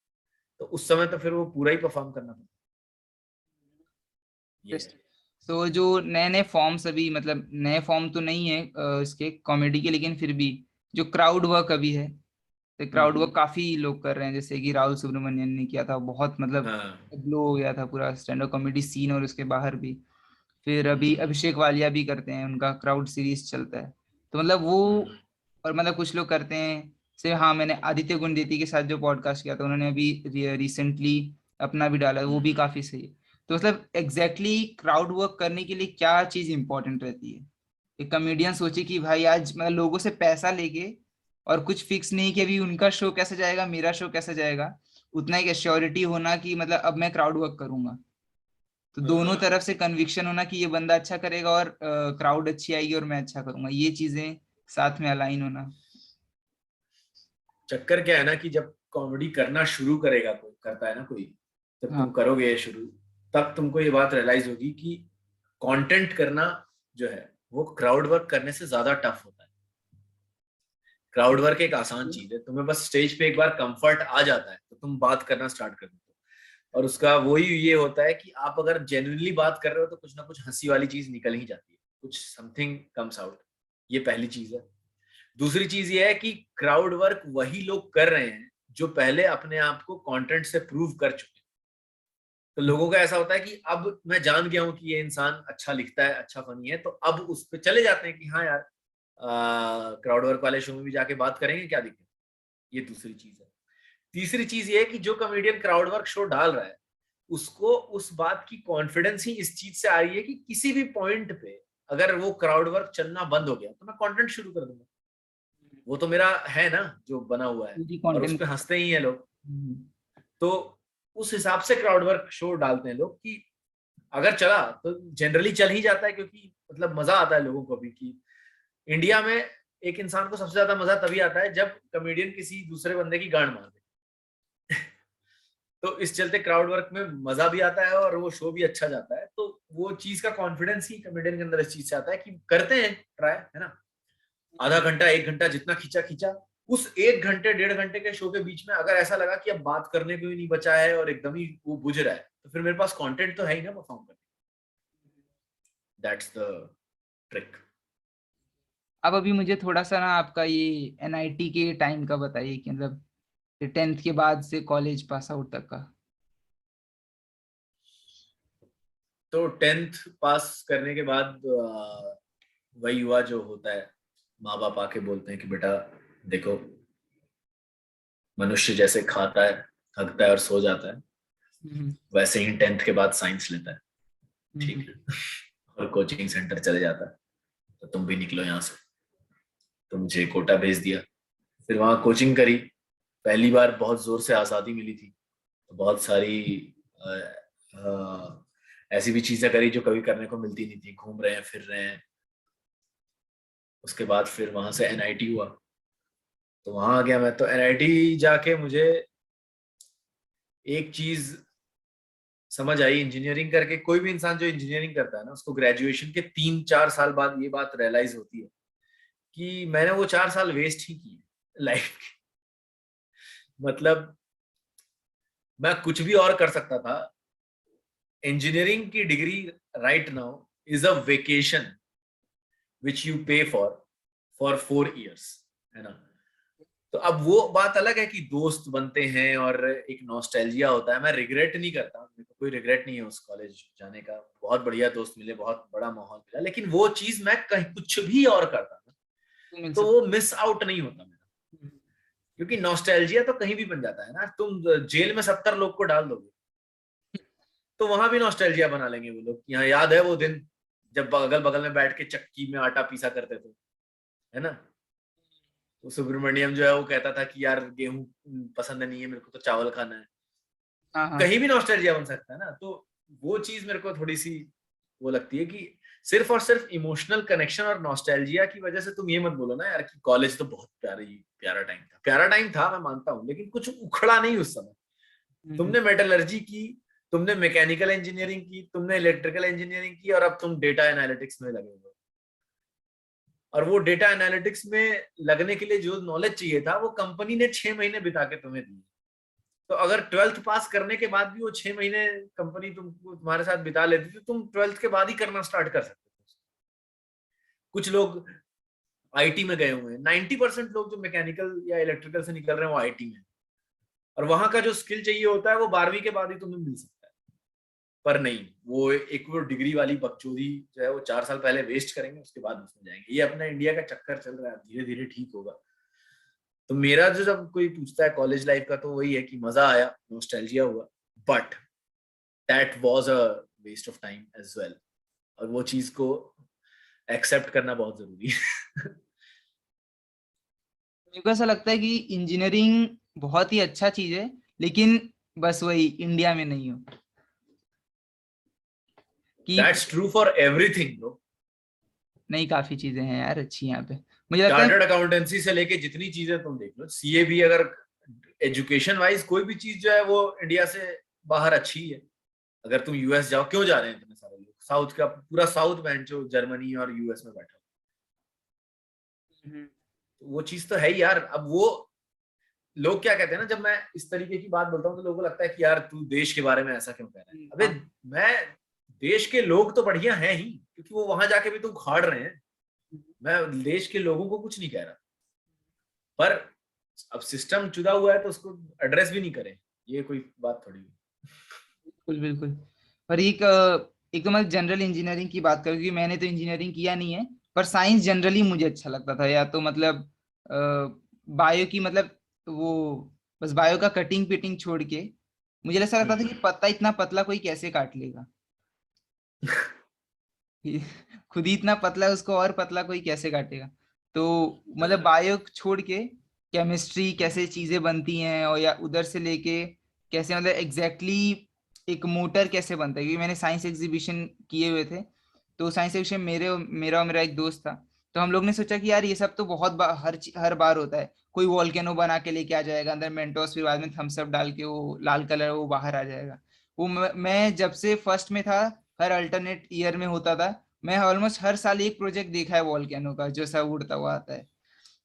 A: तो उस समय तो फिर वो पूरा ही परफॉर्म करना पड़ता है, ये है।
B: तो जो नए नए फॉर्म्स अभी, मतलब नए फॉर्म तो नहीं है इसके कॉमेडी के, लेकिन फिर भी जो क्राउड वर्क अभी है, तो क्राउड वर्क
A: हम्म।
B: काफी लोग कर रहे हैं, जैसे कि राहुल सुब्रमण्यन ने किया था, बहुत मतलब
A: हाँ।
B: ग्लो हो गया था पूरा स्टैंड अप कॉमेडी सीन और उसके बाहर भी। फिर अभी
A: हम्म।
B: अभिषेक वालिया भी करते हैं, उनका क्राउड सीरीज चलता है, तो मतलब वो,
A: हम्म।
B: और मतलब कुछ लोग करते हैं से, हाँ मैंने आदित्य गुंडेती के साथ जो पॉडकास्ट किया था, उन्होंने अभी रिसेंटली अपना भी डाला, वो भी
A: हम्म।
B: काफी सही है। तो मतलब एग्जैक्टली क्राउड वर्क करने के लिए क्या चीज इंपॉर्टेंट रहती है? एक कॉमेडियन सोचे कि भाई आज मतलब लोगों से पैसा लेके, और कुछ फिक्स नहीं कि अभी उनका शो कैसे जाएगा मेरा शो कैसे जाएगा, उतना एक एश्योरिटी होना कि मतलब अब मैं क्राउड वर्क करूंगा, तो दोनों
A: हाँ।
B: तरफ से कन्विक्शन होना कि ये बंदा अच्छा करेगा और क्राउड अच्छी आएगी और मैं अच्छा करूंगा, ये चीजें साथ में अलाइन होना।
A: चक्कर क्या है ना कि जब कॉमेडी करना शुरू करेगा, कोई करता है ना कोई, जब
B: हाँ।
A: तुम करोगे ये शुरू, तब तुमको ये बात रियलाइज होगी कि कंटेंट करना जो है वो क्राउड वर्क करने से ज्यादा टफ होता है। क्राउड वर्क एक आसान चीज है, तुम्हें बस स्टेज पे एक बार कंफर्ट आ जाता है तो तुम बात करना स्टार्ट कर देते हो, और उसका वही ये होता है कि आप अगर जेन्युइनली बात कर रहे हो तो कुछ ना कुछ हंसी वाली चीज निकल ही जाती है, कुछ समथिंग कम्स आउट। ये पहली चीज है। दूसरी चीज ये है कि क्राउड वर्क वही लोग कर रहे हैं जो पहले अपने आप को कंटेंट से प्रूव कर चुके हैं। तो लोगों का ऐसा होता है कि अब मैं जान गया हूं कि ये इंसान अच्छा लिखता है, अच्छा फनी है, तो अब उस पर चले जाते हैं कि हाँ यार क्राउड वर्क वाले शो में भी जाके बात करेंगे, क्या दिक्कत। ये दूसरी चीज है। तीसरी चीज ये है कि जो कॉमेडियन क्राउड वर्क शो डाल रहा है उसको उस बात की कॉन्फिडेंस ही इस चीज से आ रही है कि किसी भी पॉइंट पे अगर वो क्राउड वर्क चलना बंद हो गया तो मैं कंटेंट शुरू कर दूंगा, वो तो मेरा है ना जो बना हुआ है,
B: पूरी
A: और उस
B: कंटेंट।
A: पे हंसते ही हैं लोग। तो उस हिसाब से क्राउड वर्क शो डालते हैं लोग कि अगर चला तो जनरली चल ही जाता है, क्योंकि मतलब मजा आता है लोगों को भी कि इंडिया में एक इंसान को सबसे ज्यादा मजा तभी आता है जब कॉमेडियन किसी दूसरे बंदे की गांड मार दे। तो इस चलते क्राउड वर्क में मजा भी आता है और वो शो भी अच्छा जाता है, तो वो चीज का कॉन्फिडेंस ही कॉमेडियन के अंदर इस चीज से आता है कि करते हैं ट्राई, है ना। आधा घंटा 1 घंटा जितना खींचा खींचा, उस 1 घंटे 1.5 घंटे के शो के बीच में अगर ऐसा लगा कि अब बात करने को ही नहीं बचा है और एकदम ही वो बुझ रहा है, तो फिर मेरे पास कंटेंट तो है ही ना परफॉर्म करने। That's the trick.
B: अब अभी मुझे थोड़ा सा ना आपका ये एनआईटी के टाइम का बताइए, कि मतलब 10th के बाद से कॉलेज पास आउट तक का।
A: तो 10th पास करने के बाद वही हुआ जो होता है, माँ बाप आके बोलते हैं कि बेटा देखो, मनुष्य जैसे खाता है, थकता है और सो जाता है,
B: हम्म।
A: वैसे ही 10th के बाद साइंस लेता है,
B: हम्म।
A: ठीक है, और कोचिंग सेंटर चले जाता है, तो तुम भी निकलो यहाँ से। तो मुझे कोटा भेज दिया, फिर वहाँ कोचिंग करी। पहली बार बहुत जोर से आज़ादी मिली थी, तो बहुत सारी अ, ऐसी भी चीजें करी जो कभी करने को मिलती नहीं थी, घूम रहे हैं फिर रहे हैं। उसके बाद फिर वहां से एनआईटी हुआ, तो वहां आ गया मैं। तो एनआईटी जाके मुझे एक चीज समझ आई, इंजीनियरिंग करके कोई भी इंसान जो इंजीनियरिंग करता है ना, उसको ग्रेजुएशन के 3-4 साल बाद ये बात रियलाइज होती है कि मैंने वो 4 साल वेस्ट ही किए लाइफ के। मतलब मैं कुछ भी और कर सकता था। इंजीनियरिंग की degree right now is a vacation which you पे फॉर 4 years, है ना। तो अब वो बात अलग है कि दोस्त बनते हैं और एक नॉस्टैल्जिया होता है। मैं रिग्रेट नहीं करता, मेरे को कोई रिग्रेट नहीं है उस कॉलेज जाने का। बहुत बढ़िया दोस्त मिले, बहुत बड़ा माहौल मिला, लेकिन वो चीज मैं कहीं कुछ भी और करता ना,
B: तो मिल
A: तो
B: सकता
A: वो मिस आउट नहीं होता मेरा।
B: है।
A: क्योंकि नॉस्टैल्जिया तो कहीं भी बन जाता है ना। तुम जेल में 70 लोग को डाल दोगे तो वहां भी नॉस्टैल्जिया बना लेंगे वो लोग। यहाँ याद है वो दिन जब अगल बगल में बैठ के चक्की में आटा पीसा करते थे, है ना। तो सुब्रमण्यम जो है वो कहता था कि यार गेहूं पसंद नहीं है मेरे को, तो चावल खाना है।
B: हाँ हाँ।
A: कहीं भी नॉस्टैल्जिया बन सकता है ना। तो वो चीज मेरे को थोड़ी सी वो लगती है कि सिर्फ और सिर्फ इमोशनल कनेक्शन और नॉस्टैल्जिया की वजह से तुम ये मत बोलो ना यार कि कॉलेज तो बहुत प्यारा टाइम था। प्यारा टाइम था, मैं मानता हूँ, लेकिन कुछ उखड़ा नहीं उस समय।
B: हम्म,
A: तुमने मेटलर्जी की, तुमने मैकेनिकल इंजीनियरिंग की, तुमने इलेक्ट्रिकल इंजीनियरिंग की, और अब तुम डेटा एनालिटिक्स में लगे हो। और वो डेटा एनालिटिक्स में लगने के लिए जो नॉलेज चाहिए था वो कंपनी ने 6 महीने बिता के तुम्हें दी। तो अगर 12th पास करने के बाद भी वो 6 महीने कंपनी तुम्हारे साथ बिता लेती, तो तुम 12th के बाद ही करना स्टार्ट कर सकते थे। कुछ लोग आईटी में गए हुए हैं, 90% लोग जो मैकेनिकल या इलेक्ट्रिकल से निकल रहे हैं वो आईटी में। और वहां का जो स्किल चाहिए होता है वो 12वीं के बाद ही तुम्हें मिल सकता है। पर नहीं, वो एक वो डिग्री वाली बकचोदी जो है वो 4 साल पहले वेस्ट करेंगे, उसके बाद उसमें जाएंगे। ये अपना इंडिया का चक्कर चल रहा है, धीरे धीरे ठीक होगा। तो मेरा जो, जब कोई पूछता है कॉलेज लाइफ का, तो वही है कि मजा आया, नॉस्टैल्जिया हुआ, but that was a waste of time as well. और वो चीज को एक्सेप्ट करना बहुत जरूरी है।
B: मेरे को ऐसा लगता है कि इंजीनियरिंग बहुत ही अच्छा चीज है, लेकिन बस वही इंडिया में नहीं हो कि
A: that's true for everything bro.
B: नहीं, काफी चीजें हैं यार अच्छी यहाँ पे, मुझे लगता है।
A: चार्टर्ड अकाउंटेंसी से लेके जितनी चीजें तुम देख लो, सीए भी, अगर एजुकेशन वाइज कोई भी चीज जो है वो इंडिया से बाहर अच्छी है। अगर तुम यूएस जाओ, क्यों जा रहे हैं इतने सारे लोग? साउथ का पूरा साउथ बैंड जो जर्मनी और यूएस में बैठा,
B: हम्म,
A: तो वो चीज तो है ही यार। अब वो लोग क्या कहते हैं ना, जब मैं इस तरीके की बात बोलता हूँ तो लोगों को लगता है कि यार तू देश के बारे में ऐसा क्यों कह रहा है। अबे,
B: हाँ,
A: मैं देश के लोग तो बढ़िया हैं ही, क्योंकि वो वहां जाके भी तो उखाड़ रहे हैं। मैं देश के लोगों को कुछ नहीं कह रहा। पर अब सिस्टम चुदा हुआ है तो उसको एड्रेस भी नहीं करें, ये कोई बात थोड़ी है।
B: बिल्कुल बिल्कुल। और एक तो मैं जनरल इंजीनियरिंग की बात करूँ, क्योंकि मैंने तो इंजीनियरिंग किया नहीं है, पर साइंस जनरली मुझे अच्छा लगता था। या तो मतलब बायो की, मतलब वो बस बायो का कटिंग पिटिंग छोड़ के मुझे ऐसा लगता था कि पत्ता इतना पतला कोई कैसे काट लेगा। खुद ही इतना पतला है, उसको और पतला कोई कैसे काटेगा। तो मतलब बायो छोड़ के केमिस्ट्री कैसे चीजें बनती हैं, और या उधर से लेके कैसे मतलब एग्जैक्टली एक मोटर कैसे बनता है, क्योंकि मैंने साइंस एग्जीबिशन किए हुए थे। तो साइंस एग्जीबिशन मेरा और मेरा एक दोस्त था। तो हम लोग ने सोचा कि यार ये सब तो हर बार होता है, कोई वॉल्केनो बना के लेके आ जाएगा अंदर मेंटोस, फिर बाद में थम्स अप डाल के वो लाल कलर वो बाहर आ जाएगा। वो मैं जब से फर्स्ट में था, हर अल्टरनेट ईयर में होता था। मैं ऑलमोस्ट हर साल एक प्रोजेक्ट देखा है वॉल्केनो का, जो सब उड़ता हुआ आता है।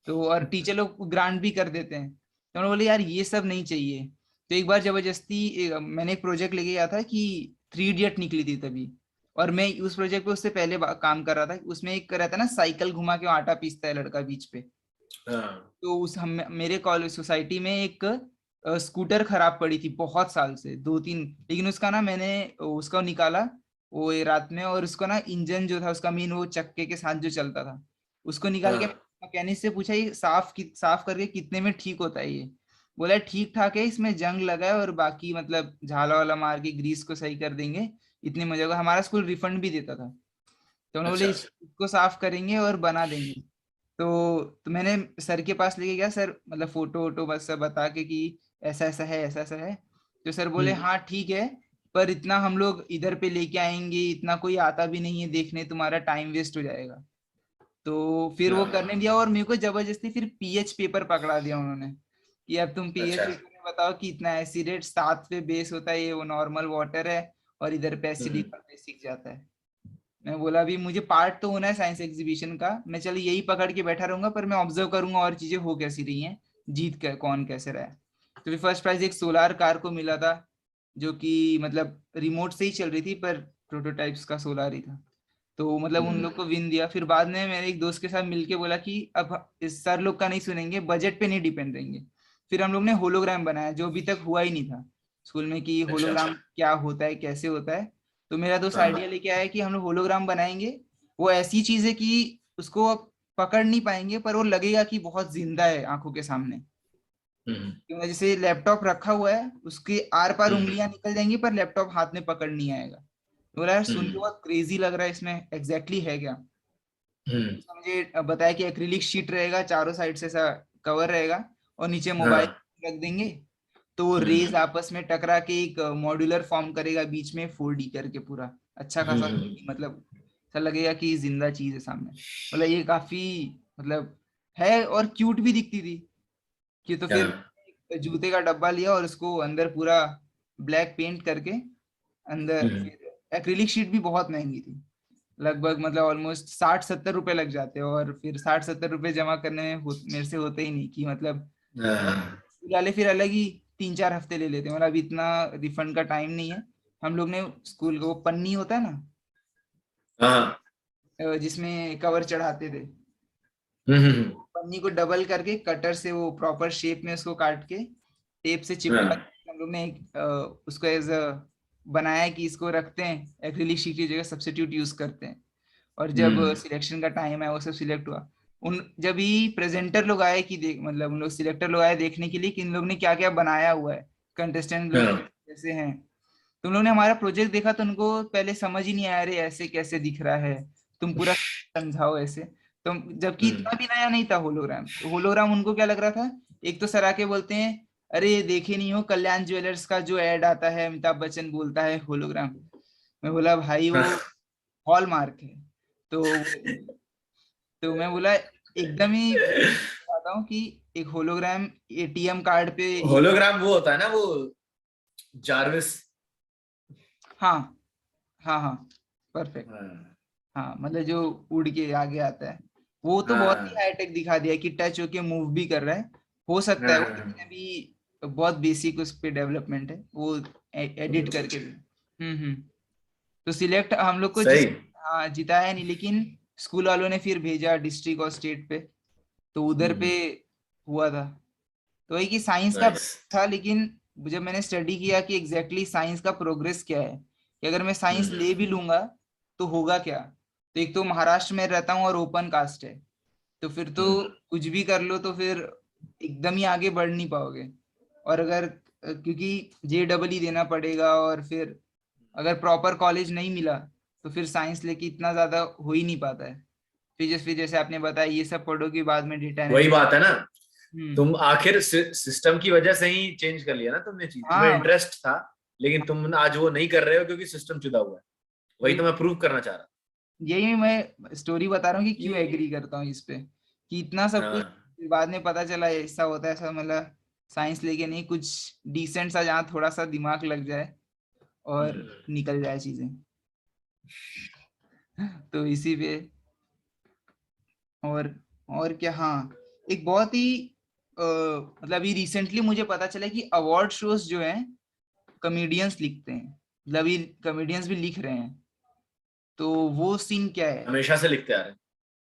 B: तो और टीचर लोग ग्रांट भी कर देते हैं। तो उन्होंने बोले यार ये सब नहीं चाहिए। तो एक बार जबरदस्ती मैंने एक प्रोजेक्ट लेके गया था कि 3 इडियट निकली थी तभी। और मैं उस प्रोजेक्ट पे उससे पहले काम कर रहा था। उसमें एक रहता है ना, साइकिल घुमा के वो आटा पीसता है लड़का बीच पे।
A: हाँ।
B: तो उस हम मेरे कॉलेज सोसाइटी में एक स्कूटर खराब पड़ी थी बहुत साल से, 2-3। लेकिन उसका ना मैंने उसका निकाला वो ये रात में, और उसको ना इंजन जो था उसका मेन वो चक्के के साथ जो चलता था, उसको निकाल के
A: हाँ।
B: मैकेनिक से पूछा ये साफ करके कितने में ठीक होता है ये। बोला ठीक ठाक है, इसमें जंग लगा है और बाकी मतलब झाला वाला मार के ग्रीस को सही कर देंगे, इतने मजे होगा। हमारा स्कूल रिफंड भी देता था। तो उन्होंने बोले
A: अच्छा।
B: इसको साफ करेंगे और बना देंगे। तो मैंने सर के पास लेके गया, सर मतलब फोटो वोटो बस सब बता के कि ऐसा ऐसा है, ऐसा ऐसा है। तो सर बोले
A: हम्म।
B: हाँ ठीक है, पर इतना हम लोग इधर पे लेके आएंगे, इतना कोई आता भी नहीं है देखने, तुम्हारा टाइम वेस्ट हो जाएगा। तो फिर वो
A: हाँ।
B: करने दिया, और मेरे को जबरदस्ती फिर पीएच पेपर पकड़ा दिया उन्होंने कि अब तुम पीएच
A: अच्छा।
B: पेपर में बताओ कि इतना एसिडेट 7 पे बेस होता है, ये वो नॉर्मल वाटर है, और इधर पे एसिडिक और बेसिक जाता है। मैं बोला अभी मुझे पार्ट तो होना है साइंस एग्जीबिशन का, मैं चलो यही पकड़ के बैठा रहूंगा, पर मैं ऑब्जर्व करूंगा और चीजें हो कैसी रही हैं, जीत कौन कैसे रहा है। तो फिर फर्स्ट प्राइज एक सोलार कार को मिला था, जो कि मतलब रिमोट से ही चल रही थी, पर प्रोटोटाइप्स का सोलार ही था। तो मतलब उन लोग को विन दिया। फिर बाद में मेरे एक दोस्त के साथ मिलके बोला कि अब इस सर लोग का नहीं सुनेंगे, बजट पे नहीं डिपेंड रहेंगे। फिर हम लोग ने होलोग्राम बनाया, जो अभी तक हुआ ही नहीं था स्कूल में, कि होलोग्राम क्या होता है, कैसे होता है। तो मेरा दोस्त आइडिया लेके आया कि हम लोग होलोग्राम बनाएंगे। वो ऐसी चीज है कि उसको आप पकड़ नहीं पाएंगे, पर वो लगेगा कि बहुत जिंदा है आंखों के सामने। क्योंकि जैसे लैपटॉप रखा हुआ है, उसके आर पार उंगलियां निकल जाएंगी, पर लैपटॉप हाथ में पकड़ नहीं आएगा। बोला यार सुन के बहुत क्रेजी लग रहा है, इसमें एग्जैक्टली है क्या। उसने मुझे बताया कि एक्रिलिक शीट रहेगा, चारों साइड से ऐसा कवर रहेगा, और नीचे मोबाइल रख देंगे, तो वो रेज आपस में टकरा के एक मॉड्यूलर फॉर्म करेगा बीच में 4D करके पूरा अच्छा खासा, मतलब ऐसा लगेगा कि जिंदा चीज है सामने। मतलब ये काफी मतलब है, और क्यूट भी दिखती थी। कि तो फिर जूते का डब्बा लिया और उसको अंदर पूरा ब्लैक पेंट करके अंदर, फिर एक्रिलिक शीट भी बहुत महंगी थी, लगभग मतलब ऑलमोस्ट 60-70 रुपए लग जाते हैं, और फिर 60-70 रुपए जमा करने में मेरे से होते ही नहीं, कि मतलब स्कूल वाले फिर अलग ही 3-4 हफ्ते ले लेते हैं, मतलब इतना रिफंड का टाइम नहीं है। हम लोग ने स्कूल को वो पन्नी होता है ना, जिसमें कवर चढ़ाते थे, पन्नी को डबल करके कटर से वो प्रॉपर शेप में उसको काट के टेप से चिपका के हम लोग ने एक उसको एज अ बनाया कि इसको रखते हैं, एक्रिलिक शीट की जगह सब्स्टिट्यूट यूज करते हैं। और जब सिलेक्शन का टाइम है, वो सब सिलेक्ट हुआ। उन जब ही प्रेजेंटर लोग आए कि देख, मतलब उन लोग सिलेक्टर लोग आए देखने के लिए कि इन लोग ने क्या क्या बनाया हुआ है, कंटेस्टेंट लोग कैसे हैं। तुम लोग ने हमारा प्रोजेक्ट देखा तो उनको पहले समझ ही नहीं आया, अरे ऐसे कैसे दिख रहा है, तुम पूरा समझाओ ऐसे। तो जबकि इतना भी नया नहीं था होलोग्राम, तो होलोग्राम उनको क्या लग रहा था, एक तो सर आके बोलते हैं अरे देखे नहीं हो कल्याण ज्वेलर्स का जो एड आता है, अमिताभ बच्चन बोलता है होलोग्राम। मैं बोला भाई वो हॉलमार्क है। तो मैं बोला एकदम ही बताता हूँ कि एक होलोग्राम एटीएम कार्ड पे एक,
A: होलोग्राम वो होता है ना, वो जार्विस।
B: हाँ हाँ हाँ, परफेक्ट। हाँ मतलब जो उड़ के आगे आता है, वो तो बहुत ही हाईटेक दिखा दिया कि टच होके मूव भी कर रहा है। हो सकता है वो, लेकिन अभी बहुत बेसिक उस पे डेवलपमेंट है, वो एडिट करके भी। हम्म। तो सिलेक्ट हम लोग को जिस,
A: सही।
B: हाँ जिताया नहीं, लेकिन स्कूल वालों ने फिर भेजा डिस्ट्रिक्ट और स्टेट पे, तो उधर पे हुआ था। तो वही कि साइंस का
A: नाइस।
B: था, लेकिन जब मैंने स्टडी किया कि एग्जैक्टली साइंस का प्रोग्रेस क्या है, कि अगर मैं साइंस ले भी लूंगा तो होगा क्या। तो एक तो महाराष्ट्र में रहता हूँ और ओपन कास्ट है, तो फिर तो कुछ भी कर लो तो फिर एकदम ही आगे बढ़ नहीं पाओगे। और अगर क्योंकि JEE देना पड़ेगा, और फिर अगर प्रॉपर कॉलेज नहीं मिला तो फिर साइंस लेके इतना ज्यादा हो ही नहीं पाता है। फिर जैसे आपने बताया ये सब पढ़ोगे बाद में डेटा
A: वही
B: एनालिसिस।
A: बात है ना,
B: हम्म।
A: तुम आखिर सिस्टम की वजह से ही चेंज कर लिया ना तुमने चीज, तुम्हें
B: हाँ
A: इंटरेस्ट था, लेकिन तुम आज वो नहीं कर रहे हो क्योंकि सिस्टम चुदा हुआ है। वही तो मैं प्रूव करना चाह रहा
B: यही मैं स्टोरी बता रहा हूँ कि क्यों
A: कि
B: एग्री करता हूँ इस पे, कि इतना सब कुछ
A: हाँ।
B: बाद में पता चला ऐसा होता है, ऐसा मतलब साइंस लेके नहीं, कुछ डिसेंट सा जहाँ थोड़ा सा दिमाग लग जाए और निकल जाए चीजें। तो इसी पे, और और क्या, हाँ एक बहुत ही मतलब अभी रिसेंटली मुझे पता चला कि अवार्ड शोज जो हैं कॉमेडियंस लिखते हैं, मतलब अभी कॉमेडियंस भी लिख रहे हैं। तो वो सीन क्या है,
A: हमेशा से लिखते आ रहे हैं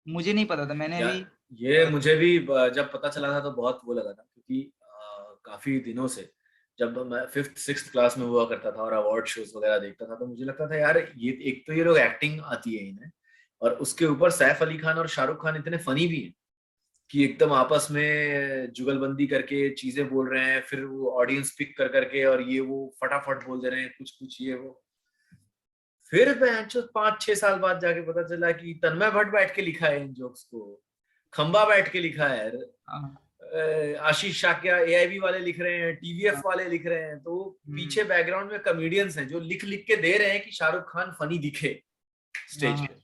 B: मुझे नहीं पता था, मैंने अभी
A: यार। ये मुझे भी जब पता चला था तो बहुत वो लगा था, क्योंकि काफी दिनों से जब मैं 5th 6th क्लास में हुआ करता था और अवार्ड शोज वगैरह देखता था, तो मुझे लगता था यार ये एक तो ये लोग एक्टिंग आती है इन्हें, और उसके ऊपर सैफ अली खान और शाहरुख खान इतने फनी भी हैं कि एकदम आपस में जुगलबंदी करके चीजें बोल रहे हैं, फिर वो ऑडियंस पिक कर करके और ये वो फटाफट बोल दे रहे हैं कुछ कुछ ये वो। फिर 5-6 साल बाद जाके पता चला कि तन्मय भट्ट बैठ के लिखा है इन जोक्स को, खंबा बैठ के लिखा है,
B: हाँ
A: आशीष शाक्या एआईबी वाले लिख रहे हैं, टीवीएफ
B: हाँ
A: वाले लिख रहे हैं, तो
B: हम्म,
A: पीछे बैकग्राउंड में कॉमेडियंस हैं जो लिख लिख के दे रहे हैं कि शाहरुख खान फनी दिखे स्टेज
B: हाँ
A: पे।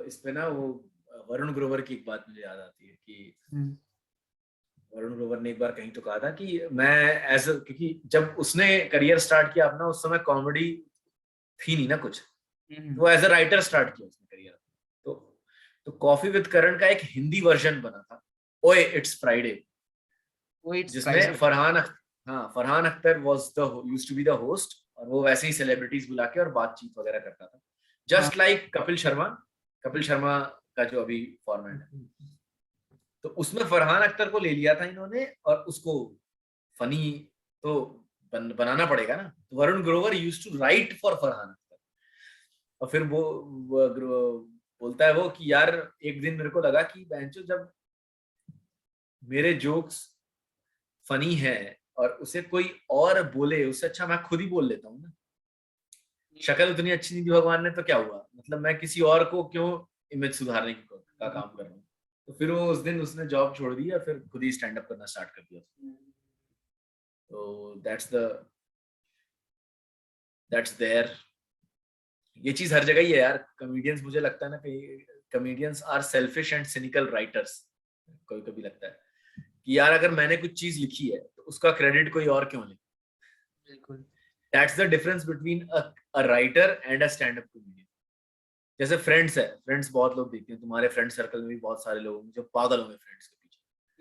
A: इस पे ना वो वरुण ग्रोवर की एक बात मुझे याद आती है कि
B: हम्म,
A: वरुण ग्रोवर ने एक बार कहीं तो कहा था कि मैं क्योंकि जब उसने करियर स्टार्ट किया अपना, उस समय कॉमेडी थी नहीं ना कुछ, तो एज अ राइटर स्टार्ट किया उसने करियर। तो कॉफी विद करण का एक हिंदी वर्जन बना था, ओए इट्स फ्राइडे,
B: वो इट्स
A: जिसमें
B: Friday.
A: Farhan Akhtar was the used to be the host, और वो वैसे ही सेलिब्रिटीज बुला के और बातचीत वगैरह करता था,
B: हाँ
A: जस्ट लाइक कपिल शर्मा का जो अभी फॉर्मेट है। तो उसमें फरहान अख्तर को ले लिया था इन्होंने, और उसको फनी तो बनाना पड़ेगा ना, तो Varun Grover used to write for Farhan Akhtar. और फिर बोलता है वो कि यार एक दिन मेरे को लगा कि बेंचो, जब मेरे जोक्स फनी है और उसे कोई और बोले, उससे अच्छा मैं खुद ही बोल लेता हूँ ना। शक्ल उतनी अच्छी नहीं दी भगवान ने तो क्या हुआ, मतलब मैं किसी और को क्यों इमेज सुधारने का काम कर रहा हूँ। तो फिर वो उस दिन उसने जॉब छोड़ दी और फिर खुद ही स्टैंड अप करना स्टार्ट कर दिया। तो दैट्स देयर। ये चीज हर जगह ही है यार, कॉमेडियंस, मुझे लगता है ना कि comedians are selfish and cynical writers. कभी कभी लगता है कि यार अगर मैंने कुछ चीज लिखी है तो उसका क्रेडिट कोई और क्यों ले।
B: बिल्कुल।
A: That's the difference between a writer and a stand up comedian. जैसे फ्रेंड्स है, फ्रेंड्स बहुत लोग देखते हैं, तुम्हारे फ्रेंड सर्कल में भी बहुत सारे लोग होंगे जो पागल होंगे फ्रेंड्स के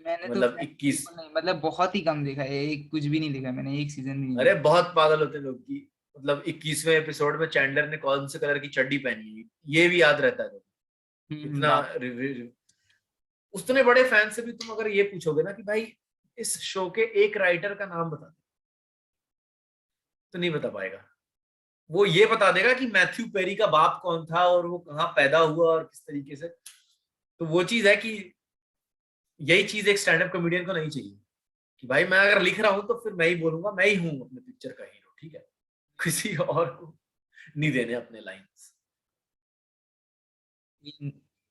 B: मैंने
A: पीछे,
B: तो
A: मतलब
B: फ्रेंड्स
A: 21।
B: बिल्कुल नहीं, मतलब बहुत ही कम देखा है, एक कुछ भी नहीं देखा मैंने, एक सीजन भी नहीं
A: अरे
B: देखा।
A: बहुत पागल होते हैं लोग की, मतलब 21वें एपिसोड में चैंडलर ने कौन से कलर की चड्डी पहनी है ये भी याद रहता है। इतना
B: बाप।
A: उतने बड़े फैन से भी तुम अगर ये पूछोगे ना कि भाई इस शो के एक राइटर का नाम बता, तो नहीं बता पाएगा। वो ये बता देगा कि मैथ्यू पेरी का बाप कौन था और वो कहाँ पैदा हुआ और किस तरीके से। तो वो चीज है कि यही चीज एक स्टैंड अप कॉमेडियन को नहीं चाहिए, कि भाई मैं अगर लिख रहा हूं तो फिर मैं ही बोलूंगा, मैं ही हूं अपने पिक्चर का हीरो, ठीक है, किसी और को नहीं देने अपने लाइंस।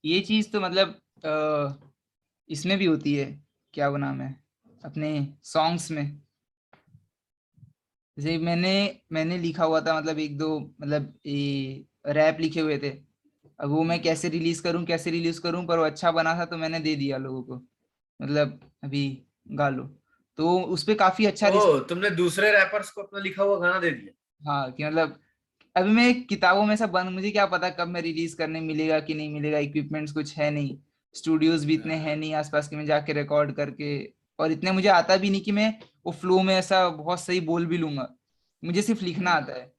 B: ये चीज तो मतलब इसमें भी होती है, क्या वो नाम है, अपने सॉन्ग्स में। जैसे मैंने मैंने लिखा हुआ था, मतलब एक दो, मतलब ये रैप लिखे हुए थे। अब वो मैं कैसे रिलीज करूं, पर वो अच्छा बना था तो मैंने दे दिया लोगों को, मतलब अभी गा लो। तो उस पे काफी अच्छा
A: ओह, तुमने दूसरे रैपर्स को अपना लिखा हुआ गाना दे दिया?
B: हाँ, कि मतलब अभी मैं किताबों में सब बंद, मुझे क्या पता कब मैं रिलीज करने मिलेगा कि नहीं मिलेगा, इक्विपमेंट्स कुछ है नहीं, स्टूडियोज भी इतने हैं
A: हाँ,
B: नहीं आसपास के मैं जाके रिकॉर्ड करके। और इतने मुझे आता भी नहीं कि मैं वो फ्लो में ऐसा बहुत सही बोल भी लूंगा। मुझे सिर्फ लिखना आता है,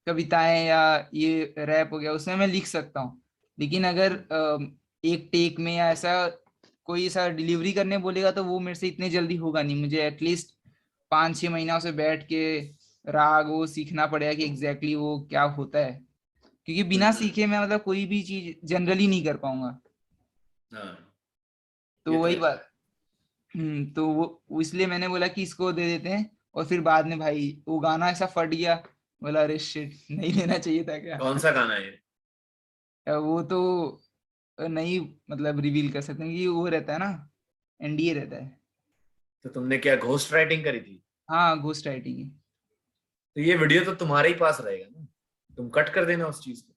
B: कविताएं या ये रैप हो गया उसमें मैं लिख सकता हूँ। लेकिन अगर एक टेक में या ऐसा कोई ऐसा डिलीवरी करने बोलेगा तो वो मेरे से इतने जल्दी होगा नहीं, मुझे एटलीस्ट 5-6 महीना उसे बैठ के राग वो सीखना पड़ेगा कि एग्जैक्टली वो क्या होता है। क्योंकि बिना सीखे मैं मतलब कोई भी चीज जनरली नहीं कर पाऊंगा।
A: हाँ,
B: तो
A: ये तो
B: वही
A: है।
B: बात। तो वो इसलिए मैंने बोला कि इसको दे देते हैं। और फिर बाद में भाई वो गाना ऐसा फट गया, बोला अरे शिट, नहीं देना चाहिए था क्या।
A: कौन सा गाना है ये?
B: वो तो नहीं, मतलब रिवील कर सकते हैं कि वो रहता है ना, एनडीए रहता है।
A: तो तुमने क्या घोस्ट राइटिंग करी थी?
B: हाँ, घोस्ट राइटिंग है।
A: तो ये वीडियो तो तुम्हारे ही पास रहेगा ना, तुम कट कर देना उस चीज को।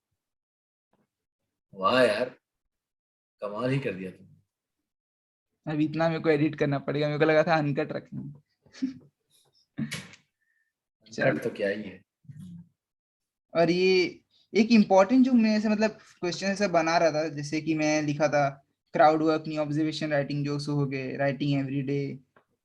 A: वाह यार, कमाल ही कर दिया तुमने।
B: अब इतना मेरे को एडिट करना पड़ेगा, मेरे को लगा था अनकट रखेंगे। चलो।
A: कट तो क्या ही है।
B: और ये एक इम्पोर्टेंट जो मैं ऐसे मतलब क्वेश्चन ऐसा बना रहा था, जैसे कि मैं लिखा था क्राउड वर्क नहीं, ऑब्जर्वेशन राइटिंग जोक्स हो गए, राइटिंग एवरीडे।